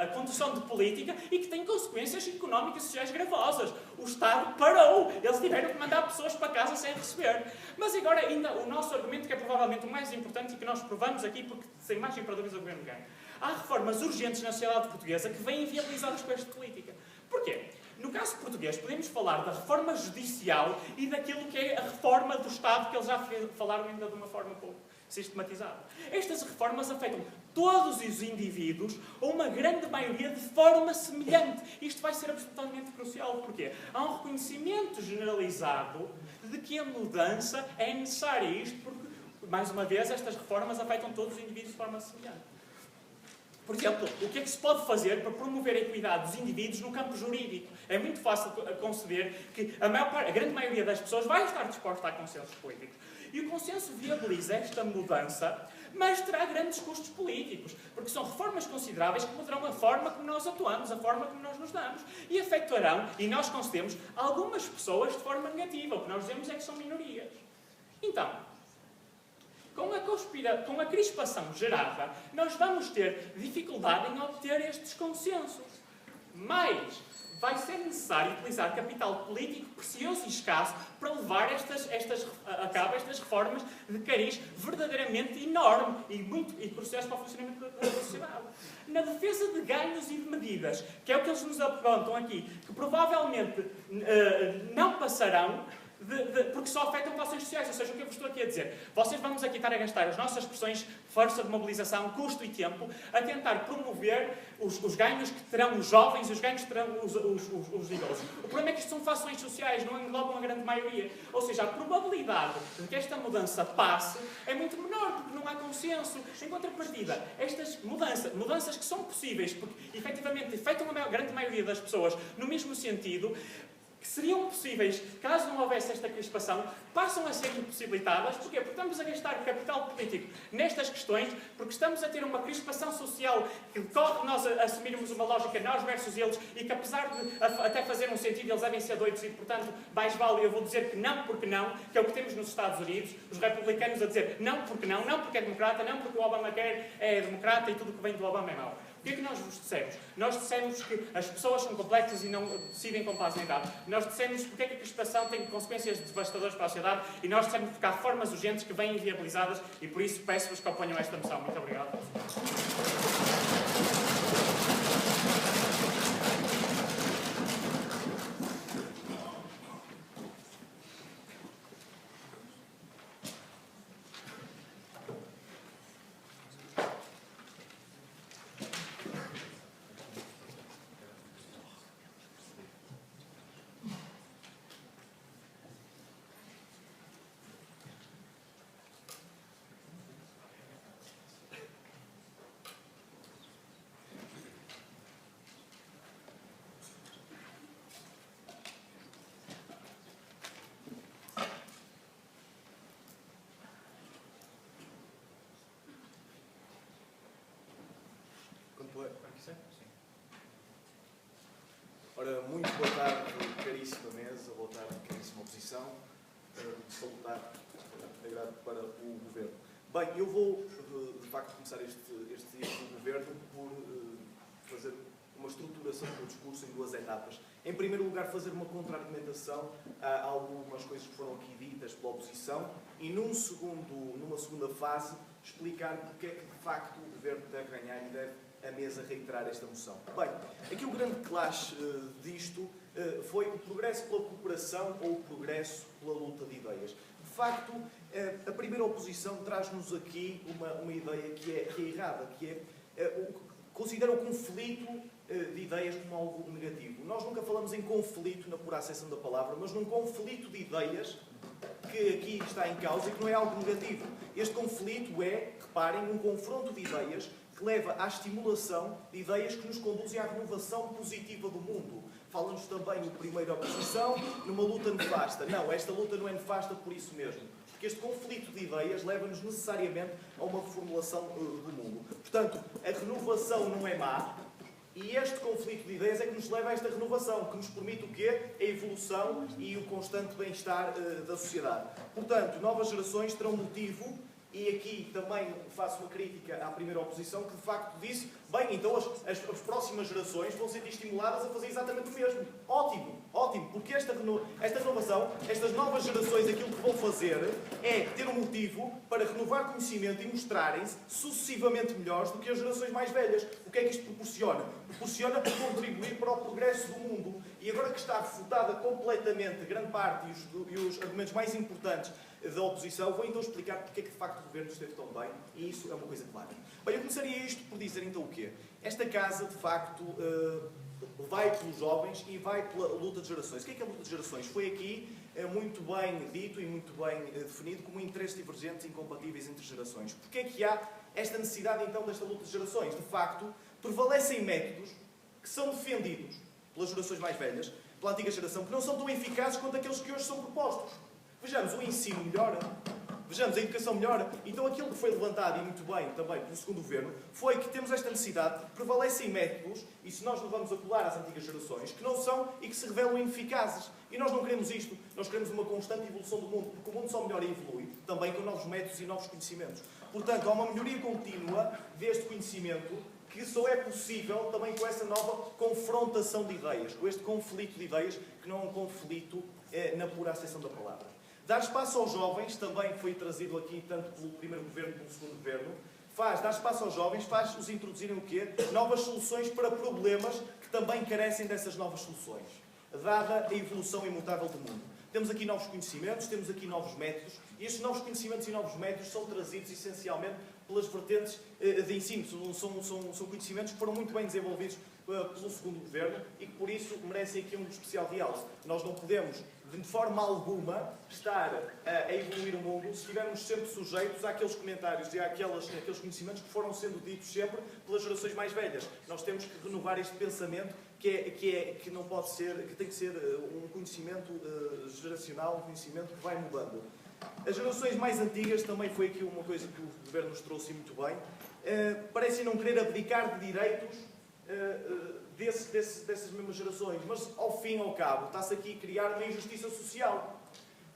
a condução de política e que tem consequências económicas e sociais gravosas. O Estado parou. Eles tiveram que mandar pessoas para casa sem receber. Mas agora ainda o nosso argumento, que é provavelmente o mais importante e que nós provamos aqui, porque sem margem para dúvidas o Governo ganha. Há reformas urgentes na sociedade portuguesa que vêm inviabilizar os pés de política. Porquê? No caso português, podemos falar da reforma judicial e daquilo que é a reforma do Estado, que eles já falaram ainda de uma forma pouco sistematizada. Estas reformas afetam todos os indivíduos, ou uma grande maioria, de forma semelhante. Isto vai ser absolutamente crucial. Porquê? Há um reconhecimento generalizado de que a mudança é necessária. Isto porque, mais uma vez, estas reformas afetam todos os indivíduos de forma semelhante. Por exemplo, o que é que se pode fazer para promover a equidade dos indivíduos no campo jurídico? É muito fácil conceber que a grande maioria das pessoas vai estar disposta a consensos políticos. E o consenso viabiliza esta mudança, mas terá grandes custos políticos, porque são reformas consideráveis que mudarão a forma como nós atuamos, a forma como nós nos damos, e afetarão, e nós concedemos, algumas pessoas de forma negativa. O que nós dizemos é que são minorias. Então, com a crispação gerada, nós vamos ter dificuldade em obter estes consensos. Mas vai ser necessário utilizar capital político precioso e escasso para levar a cabo estas reformas de cariz verdadeiramente enorme e cruciais para o funcionamento da sociedade. Na defesa de ganhos e de medidas, que é o que eles nos apontam aqui, que provavelmente não passarão, porque só afetam relações sociais. Ou seja, o que eu vos estou aqui a dizer? Vocês vamos aqui estar a gastar as nossas pressões, força de mobilização, custo e tempo, a tentar promover os ganhos que terão os jovens e os ganhos que terão os idosos. O problema é que isto são fações sociais, não englobam a grande maioria. Ou seja, a probabilidade de que esta mudança passe é muito menor, porque não há consenso. Em contrapartida, estas mudanças que são possíveis, porque efetivamente afetam a grande maioria das pessoas no mesmo sentido, que seriam possíveis caso não houvesse esta crispação, passam a ser impossibilitadas. Porquê? Porque estamos a gastar capital político nestas questões, porque estamos a ter uma crispação social que decorre de nós assumirmos uma lógica nós versus eles, e que apesar de até fazer um sentido, eles devem ser doidos e, portanto, mais vale eu vou dizer que não porque não, que é o que temos nos Estados Unidos, os republicanos a dizer não porque é democrata, não porque o Obamacare é democrata e tudo o que vem do Obama é mau. O que é que nós vos dissemos? Nós dissemos que as pessoas são complexas e não decidem com base na idade. Nós dissemos porque é que a crispação tem consequências devastadoras para a sociedade, e nós dissemos que há reformas urgentes que vêm inviabilizadas, e por isso peço-vos que apoiam esta moção. Muito obrigado. Ora, muito boa tarde, caríssima mesa, boa tarde, caríssima oposição. Salutar, agrado para o Governo. Bem, eu vou, de facto, começar este ciclo do Governo por fazer uma estruturação do discurso em duas etapas. Em primeiro lugar, fazer uma contra-argumentação a algumas coisas que foram aqui ditas pela oposição, e numa segunda fase, explicar porque é que, de facto, o Governo deve ganhar e deve a mesa reiterar esta moção. Bem, aqui o grande clash disto foi o progresso pela cooperação ou o progresso pela luta de ideias. De facto, a primeira oposição traz-nos aqui uma ideia que é errada, que é considera o conflito de ideias como algo negativo. Nós nunca falamos em conflito na pura acessão da palavra, mas num conflito de ideias que aqui está em causa e que não é algo negativo. Este conflito é, reparem, um confronto de ideias que leva à estimulação de ideias que nos conduzem à renovação positiva do mundo. Fala-nos também o primeiro oposição numa luta nefasta. Não, esta luta não é nefasta por isso mesmo. Porque este conflito de ideias leva-nos necessariamente a uma reformulação do mundo. Portanto, a renovação não é má, e este conflito de ideias é que nos leva a esta renovação, que nos permite o quê? A evolução e o constante bem-estar da sociedade. Portanto, novas gerações terão motivo, e aqui também faço uma crítica à primeira oposição, que de facto disse, bem, então as próximas gerações vão ser estimuladas a fazer exatamente o mesmo. Ótimo, ótimo, porque esta renovação, estas novas gerações, aquilo que vão fazer é ter um motivo para renovar conhecimento e mostrarem-se sucessivamente melhores do que as gerações mais velhas. O que é que isto proporciona? Proporciona contribuir para o progresso do mundo. E agora que está refutada completamente grande parte e os argumentos mais importantes da oposição, vou então explicar porque é que de facto o governo esteve tão bem, e isso é uma coisa clara. Bem, eu começaria isto por dizer então o quê? Esta casa, de facto, vai pelos jovens e vai pela luta de gerações. O que é a luta de gerações? Foi aqui muito bem dito e muito bem definido como interesses divergentes e incompatíveis entre gerações. Porquê é que há esta necessidade então desta luta de gerações? De facto, prevalecem métodos que são defendidos pelas gerações mais velhas, pela antiga geração, que não são tão eficazes quanto aqueles que hoje são propostos. Vejamos, o ensino melhora, vejamos, a educação melhora. Então aquilo que foi levantado, e muito bem também pelo segundo governo, foi que temos esta necessidade, prevalecem métodos, e se nós não vamos apelar às antigas gerações, que não são e que se revelam ineficazes. E nós não queremos isto, nós queremos uma constante evolução do mundo, porque o mundo só melhora e evolui, também com novos métodos e novos conhecimentos. Portanto, há uma melhoria contínua deste conhecimento, que só é possível também com essa nova confrontação de ideias, com este conflito de ideias, que não é um conflito na pura acessão da palavra. Dar espaço aos jovens, também foi trazido aqui, tanto pelo primeiro governo como pelo segundo governo, dar espaço aos jovens, faz-os introduzirem o quê? Novas soluções para problemas que também carecem dessas novas soluções, dada a evolução imutável do mundo. Temos aqui novos conhecimentos, temos aqui novos métodos, e estes novos conhecimentos e novos métodos são trazidos essencialmente pelas vertentes de ensino. São conhecimentos que foram muito bem desenvolvidos pelo segundo governo e que, por isso, merecem aqui um especial realce. Nós não podemos, de forma alguma, estar a evoluir o mundo se estivermos sempre sujeitos àqueles comentários e àqueles conhecimentos que foram sendo ditos sempre pelas gerações mais velhas. Nós temos que renovar este pensamento que não pode ser, que tem que ser um conhecimento geracional, um conhecimento que vai mudando. As gerações mais antigas, também foi aqui uma coisa que o governo nos trouxe muito bem, parecem não querer abdicar de direitos dessas mesmas gerações, mas ao fim e ao cabo está-se aqui a criar uma injustiça social.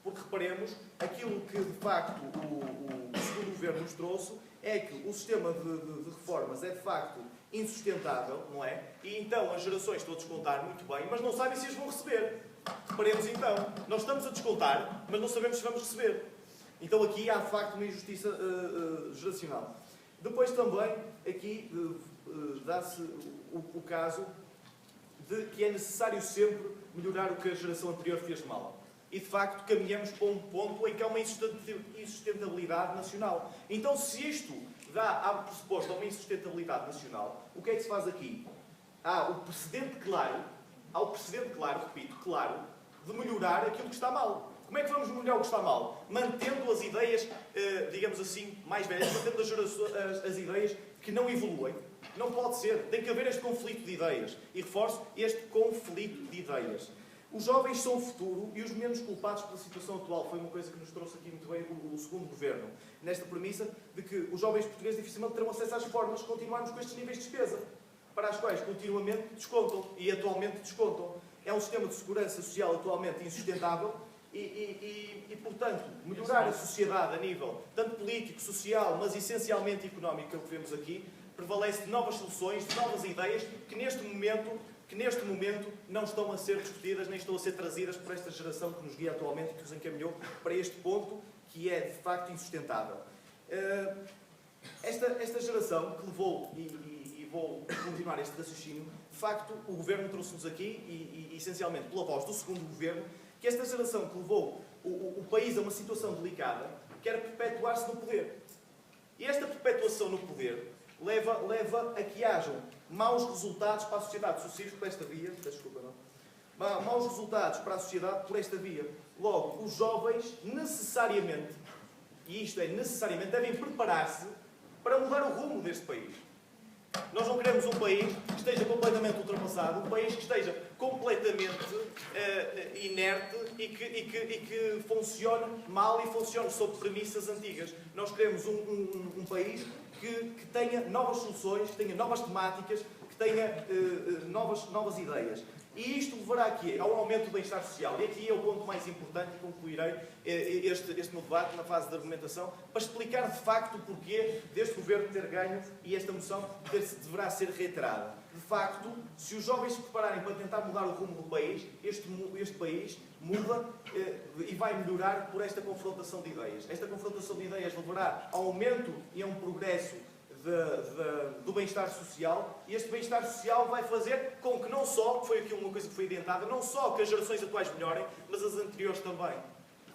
Porque reparemos, aquilo que de facto o segundo governo nos trouxe é que o sistema de reformas é de facto insustentável, não é? E então as gerações estão a descontar muito bem, mas não sabem se as vão receber. Reparemos então, nós estamos a descontar, mas não sabemos se vamos receber. Então aqui há de facto uma injustiça geracional. Depois também aqui dá-se o caso de que é necessário sempre melhorar o que a geração anterior fez de mal. E de facto caminhamos para um ponto em que há uma insustentabilidade nacional. Então se isto dá pressuposto a uma insustentabilidade nacional, o que é que se faz aqui? Há o precedente claro, repito, claro, de melhorar aquilo que está mal. Como é que vamos melhorar o que está mal? Mantendo as ideias, digamos assim, mais velhas, mantendo as ideias que não evoluem. Não pode ser. Tem que haver este conflito de ideias. E reforço, este conflito de ideias. Os jovens são o futuro e os menos culpados pela situação atual. Foi uma coisa que nos trouxe aqui muito bem o segundo governo. Nesta premissa de que os jovens portugueses dificilmente terão acesso às reformas se continuarmos com estes níveis de despesa, para as quais continuamente descontam e atualmente descontam. É um sistema de segurança social atualmente insustentável e, portanto, melhorar a sociedade a nível tanto político, social, mas essencialmente económico, que é o que vemos aqui, prevalece de novas soluções, de novas ideias que neste momento não estão a ser discutidas, nem estão a ser trazidas por esta geração que nos guia atualmente e que nos encaminhou para este ponto que é, de facto, insustentável. Esta geração que levou, e vou continuar este raciocínio, de facto, o Governo trouxe-nos aqui, e essencialmente pela voz do segundo Governo, que esta geração que levou o país a uma situação delicada quer perpetuar-se no poder. E esta perpetuação no poder leva a que hajam maus resultados para a sociedade. Suciro por esta via, desculpa, não. Maus resultados para a sociedade por esta via. Logo, os jovens necessariamente, e isto é necessariamente, devem preparar-se para mudar o rumo deste país. Nós não queremos um país que esteja completamente ultrapassado, um país que esteja completamente inerte e que funcione mal e funcione sob premissas antigas. Nós queremos um país que tenha novas soluções, que tenha novas temáticas, que tenha novas ideias. E isto levará aqui ao aumento do bem-estar social. E aqui é o ponto mais importante, e concluirei este meu debate na fase de argumentação, para explicar de facto o porquê deste governo ter ganho e esta moção deverá ser reiterada. De facto, se os jovens se prepararem para tentar mudar o rumo do país, este país muda e vai melhorar por esta confrontação de ideias. Esta confrontação de ideias levará ao aumento e a um progresso do bem-estar social, e este bem-estar social vai fazer com que não só, foi aqui uma coisa que foi adiantada, não só que as gerações atuais melhorem, mas as anteriores também.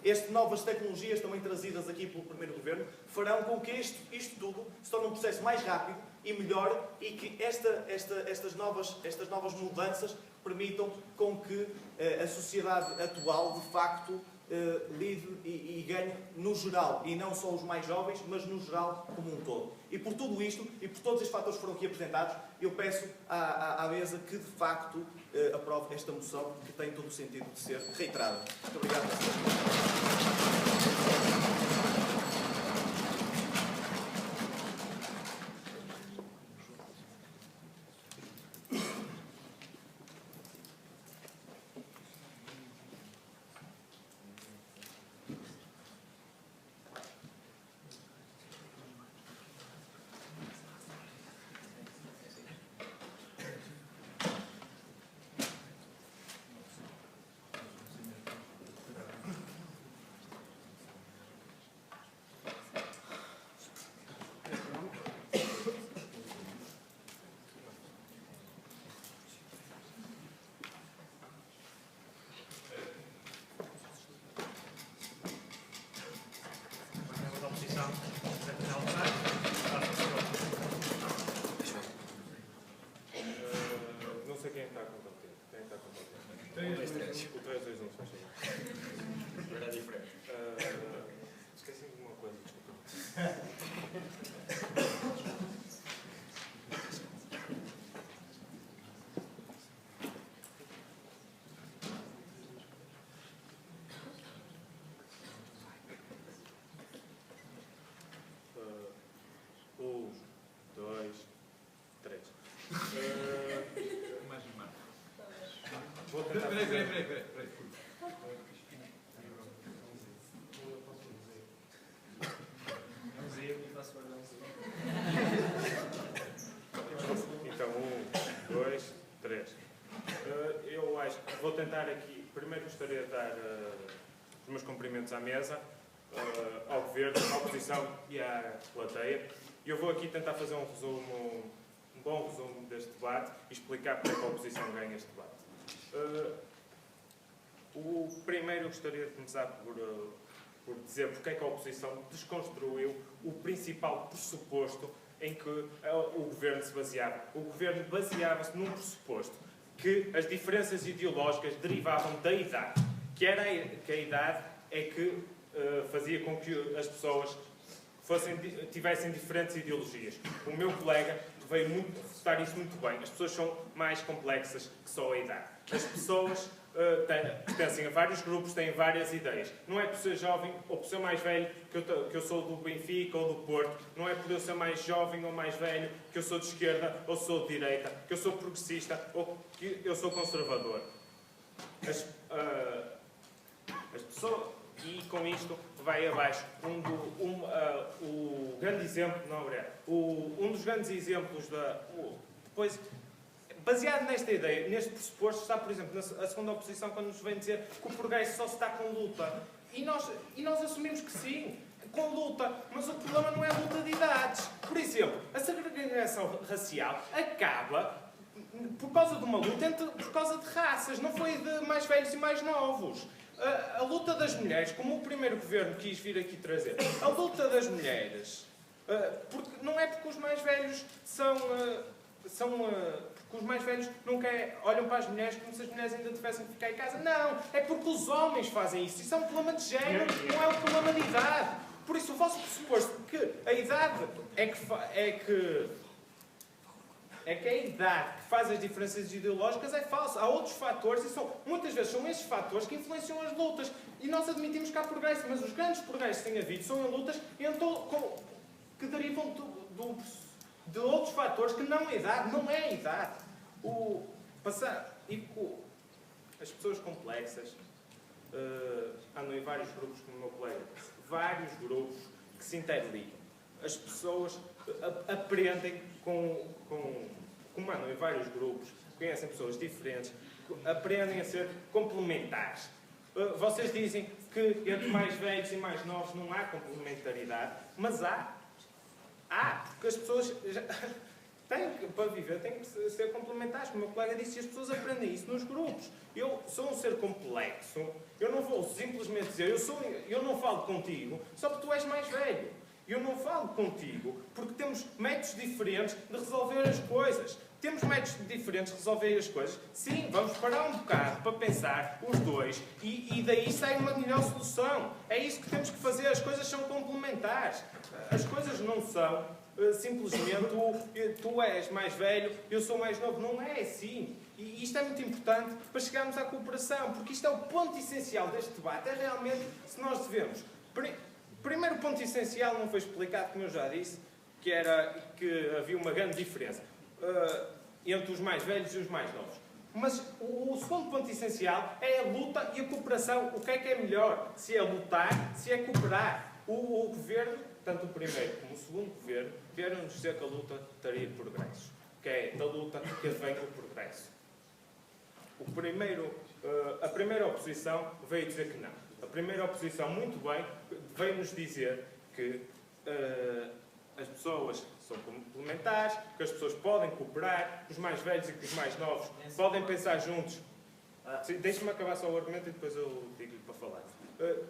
Estas novas tecnologias também trazidas aqui pelo primeiro governo farão com que isto tudo se torne um processo mais rápido e melhor, e que estas novas mudanças permitam com que a sociedade atual, de facto, lide e ganhe no geral, e não só os mais jovens, mas no geral como um todo. E por tudo isto, e por todos estes fatores que foram aqui apresentados, eu peço à mesa que de facto aprove esta moção, que tem todo o sentido de ser reiterada. Muito obrigado. Não sei quem está a contar o tempo. Quem está a contar o tempo? 3, 2, 1, se faz favor. Era diferente. Esqueci de uma coisa, desculpa. Peraí. Então, 1, 2, 3. Eu acho que vou tentar aqui. Primeiro gostaria de dar os meus cumprimentos à mesa, ao governo, à oposição e à plateia. E eu vou aqui tentar fazer um bom resumo deste debate e explicar porque é que a oposição ganha este debate. O primeiro eu gostaria de começar por dizer porque é que a oposição desconstruiu o principal pressuposto em que o governo se baseava. O governo baseava-se num pressuposto que as diferenças ideológicas derivavam da idade, que a idade é que fazia com que as pessoas tivessem diferentes ideologias. O meu colega veio citar isso muito bem. As pessoas são mais complexas que só a idade. As pessoas pertencem a vários grupos, têm várias ideias. Não é por ser jovem ou por ser mais velho que eu sou do Benfica ou do Porto. Não é por eu ser mais jovem ou mais velho que eu sou de esquerda ou sou de direita, que eu sou progressista ou que eu sou conservador. As pessoas... E com isto vai abaixo o grande exemplo, não é? Um dos grandes exemplos depois, baseado nesta ideia, neste pressuposto, está, por exemplo, a segunda oposição quando nos vem dizer que o progresso só se está com luta. E nós assumimos que sim, com luta, mas o problema não é a luta de idades. Por exemplo, a segregação racial acaba por causa de uma luta por causa de raças, não foi de mais velhos e mais novos. A luta das mulheres, como o primeiro governo quis vir aqui trazer, a luta das mulheres, porque não é porque os mais velhos porque os mais velhos nunca olham para as mulheres como se as mulheres ainda tivessem que ficar em casa. Não, é porque os homens fazem isso. Isso é um problema de género, não é um problema de idade. Por isso, o vosso pressuposto que a idade é a idade que faz as diferenças ideológicas é falso. Há outros fatores e muitas vezes são esses fatores que influenciam as lutas. E nós admitimos que há progresso, mas os grandes progressos que têm havido são em lutas que derivam de outros fatores que não é a idade. Não é a idade. As pessoas complexas andam em vários grupos, como o meu colega disse. Vários grupos que se interligam. As pessoas aprendem como andam em vários grupos, conhecem pessoas diferentes, aprendem a ser complementares. Vocês dizem que entre mais velhos e mais novos não há complementaridade, mas há. Porque as pessoas para viver têm que ser complementares. Como o meu colega disse, as pessoas aprendem isso nos grupos. Eu sou um ser complexo, eu não vou simplesmente dizer eu não falo contigo só porque tu és mais velho. Eu não falo contigo porque temos métodos diferentes de resolver as coisas. Temos métodos diferentes de resolver as coisas. Sim, vamos parar um bocado para pensar os dois e daí sai uma melhor solução. É isso que temos que fazer. As coisas são complementares. As coisas não são simplesmente tu és mais velho, eu sou mais novo. Não é assim. E isto é muito importante para chegarmos à cooperação, porque isto é o ponto essencial deste debate. É realmente se nós devemos... Primeiro ponto essencial não foi explicado, como eu já disse, que era que havia uma grande diferença entre os mais velhos e os mais novos. Mas o segundo ponto essencial é a luta e a cooperação. O que é melhor? Se é lutar, se é cooperar. O governo, tanto o primeiro como o segundo governo, vieram-nos dizer que a luta teria progresso. Que é da luta que vem o progresso. A primeira oposição veio dizer que não. A primeira oposição, muito bem, veio-nos dizer que as pessoas são complementares, que as pessoas podem cooperar, que os mais velhos e que os mais novos podem pensar juntos. Deixe-me acabar só o argumento e depois eu digo-lhe para falar.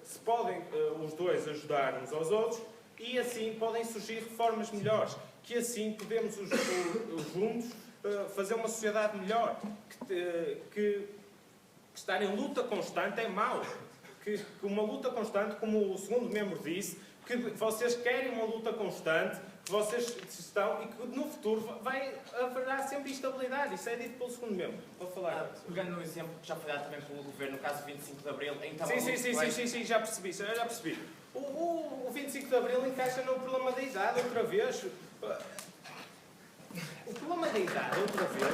Se podem os dois ajudar uns aos outros e assim podem surgir reformas melhores, que assim podemos juntos fazer uma sociedade melhor. Que estar em luta constante é mau. Que uma luta constante, como o segundo membro disse, que vocês querem uma luta constante, que vocês estão e que no futuro haverá sempre instabilidade. Isso é dito pelo segundo membro. Vou falar. Pegando no exemplo que já foi dado também pelo Governo, no caso do 25 de Abril, então... Sim, já percebi. O 25 de Abril encaixa no problema da idade, outra vez. O problema da idade, outra vez,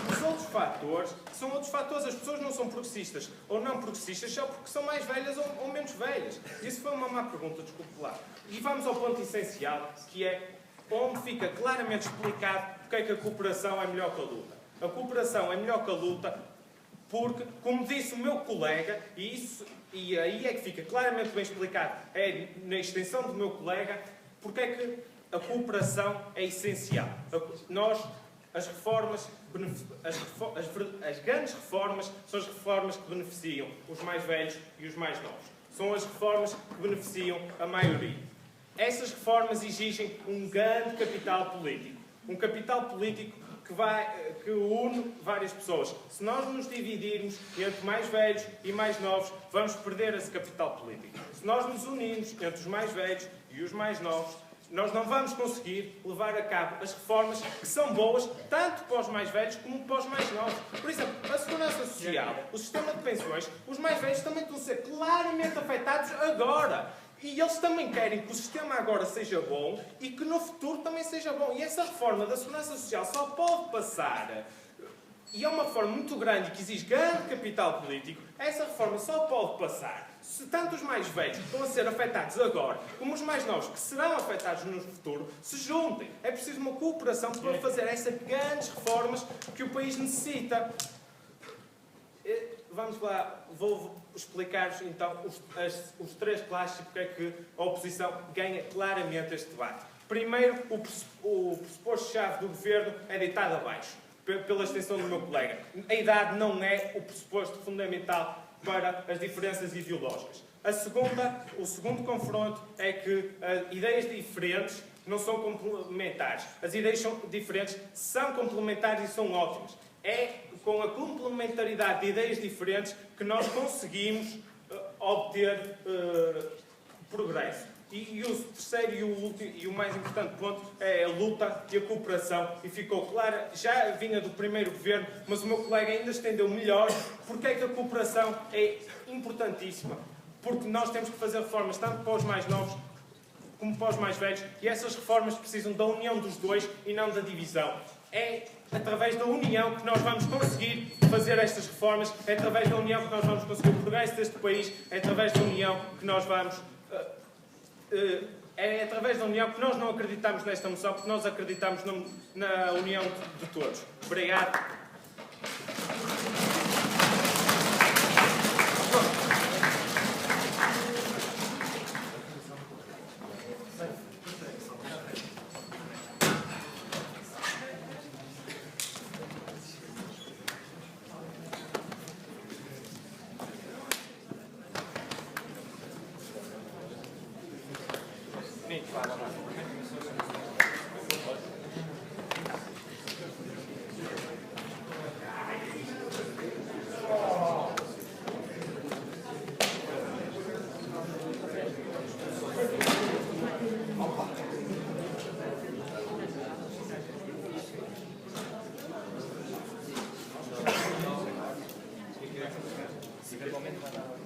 os outros fatores são outros fatores. As pessoas não são progressistas ou não progressistas só porque são mais velhas ou menos velhas. Isso foi uma má pergunta, desculpe lá. E vamos ao ponto essencial, que é onde fica claramente explicado porque é que a cooperação é melhor que a luta. A cooperação é melhor que a luta porque, como disse o meu colega, e aí é que fica claramente bem explicado, é na extensão do meu colega, porque é que a cooperação é essencial. As grandes reformas são as reformas que beneficiam os mais velhos e os mais novos. São as reformas que beneficiam a maioria. Essas reformas exigem um grande capital político. Um capital político que une várias pessoas. Se nós nos dividirmos entre mais velhos e mais novos, vamos perder esse capital político. Se nós nos unirmos entre os mais velhos e os mais novos, nós não vamos conseguir levar a cabo as reformas que são boas, tanto para os mais velhos como para os mais novos. Por exemplo, a segurança social, o sistema de pensões, os mais velhos também estão a ser claramente afetados agora. E eles também querem que o sistema agora seja bom e que no futuro também seja bom. E essa reforma da segurança social só pode passar, e é uma reforma muito grande que exige grande capital político, essa reforma só pode passar se tanto os mais velhos que estão a ser afetados agora, como os mais novos que serão afetados no futuro, se juntem. É preciso uma cooperação para fazer essas grandes reformas que o país necessita. Vamos lá, vou explicar-vos então os três classes e porque é que a oposição ganha claramente este debate. Primeiro, o pressuposto-chave do governo é deitado abaixo. pela extensão do meu colega. A idade não é o pressuposto fundamental para as diferenças ideológicas. O segundo confronto é que ideias diferentes não são complementares. As ideias são diferentes, são complementares e são ótimas. É com a complementaridade de ideias diferentes que nós conseguimos obter progresso. E o terceiro e o último e o mais importante ponto é a luta e a cooperação. E ficou claro, já vinha do primeiro governo, mas o meu colega ainda estendeu melhor porque é que a cooperação é importantíssima. Porque nós temos que fazer reformas tanto para os mais novos como para os mais velhos, e essas reformas precisam da união dos dois e não da divisão. É através da união que nós vamos conseguir fazer estas reformas, é através da união que nós vamos conseguir o progresso deste país, é através da união que nós vamos... É através da união que nós não acreditamos nesta moção, porque nós acreditamos na união de todos. Obrigado. Momento,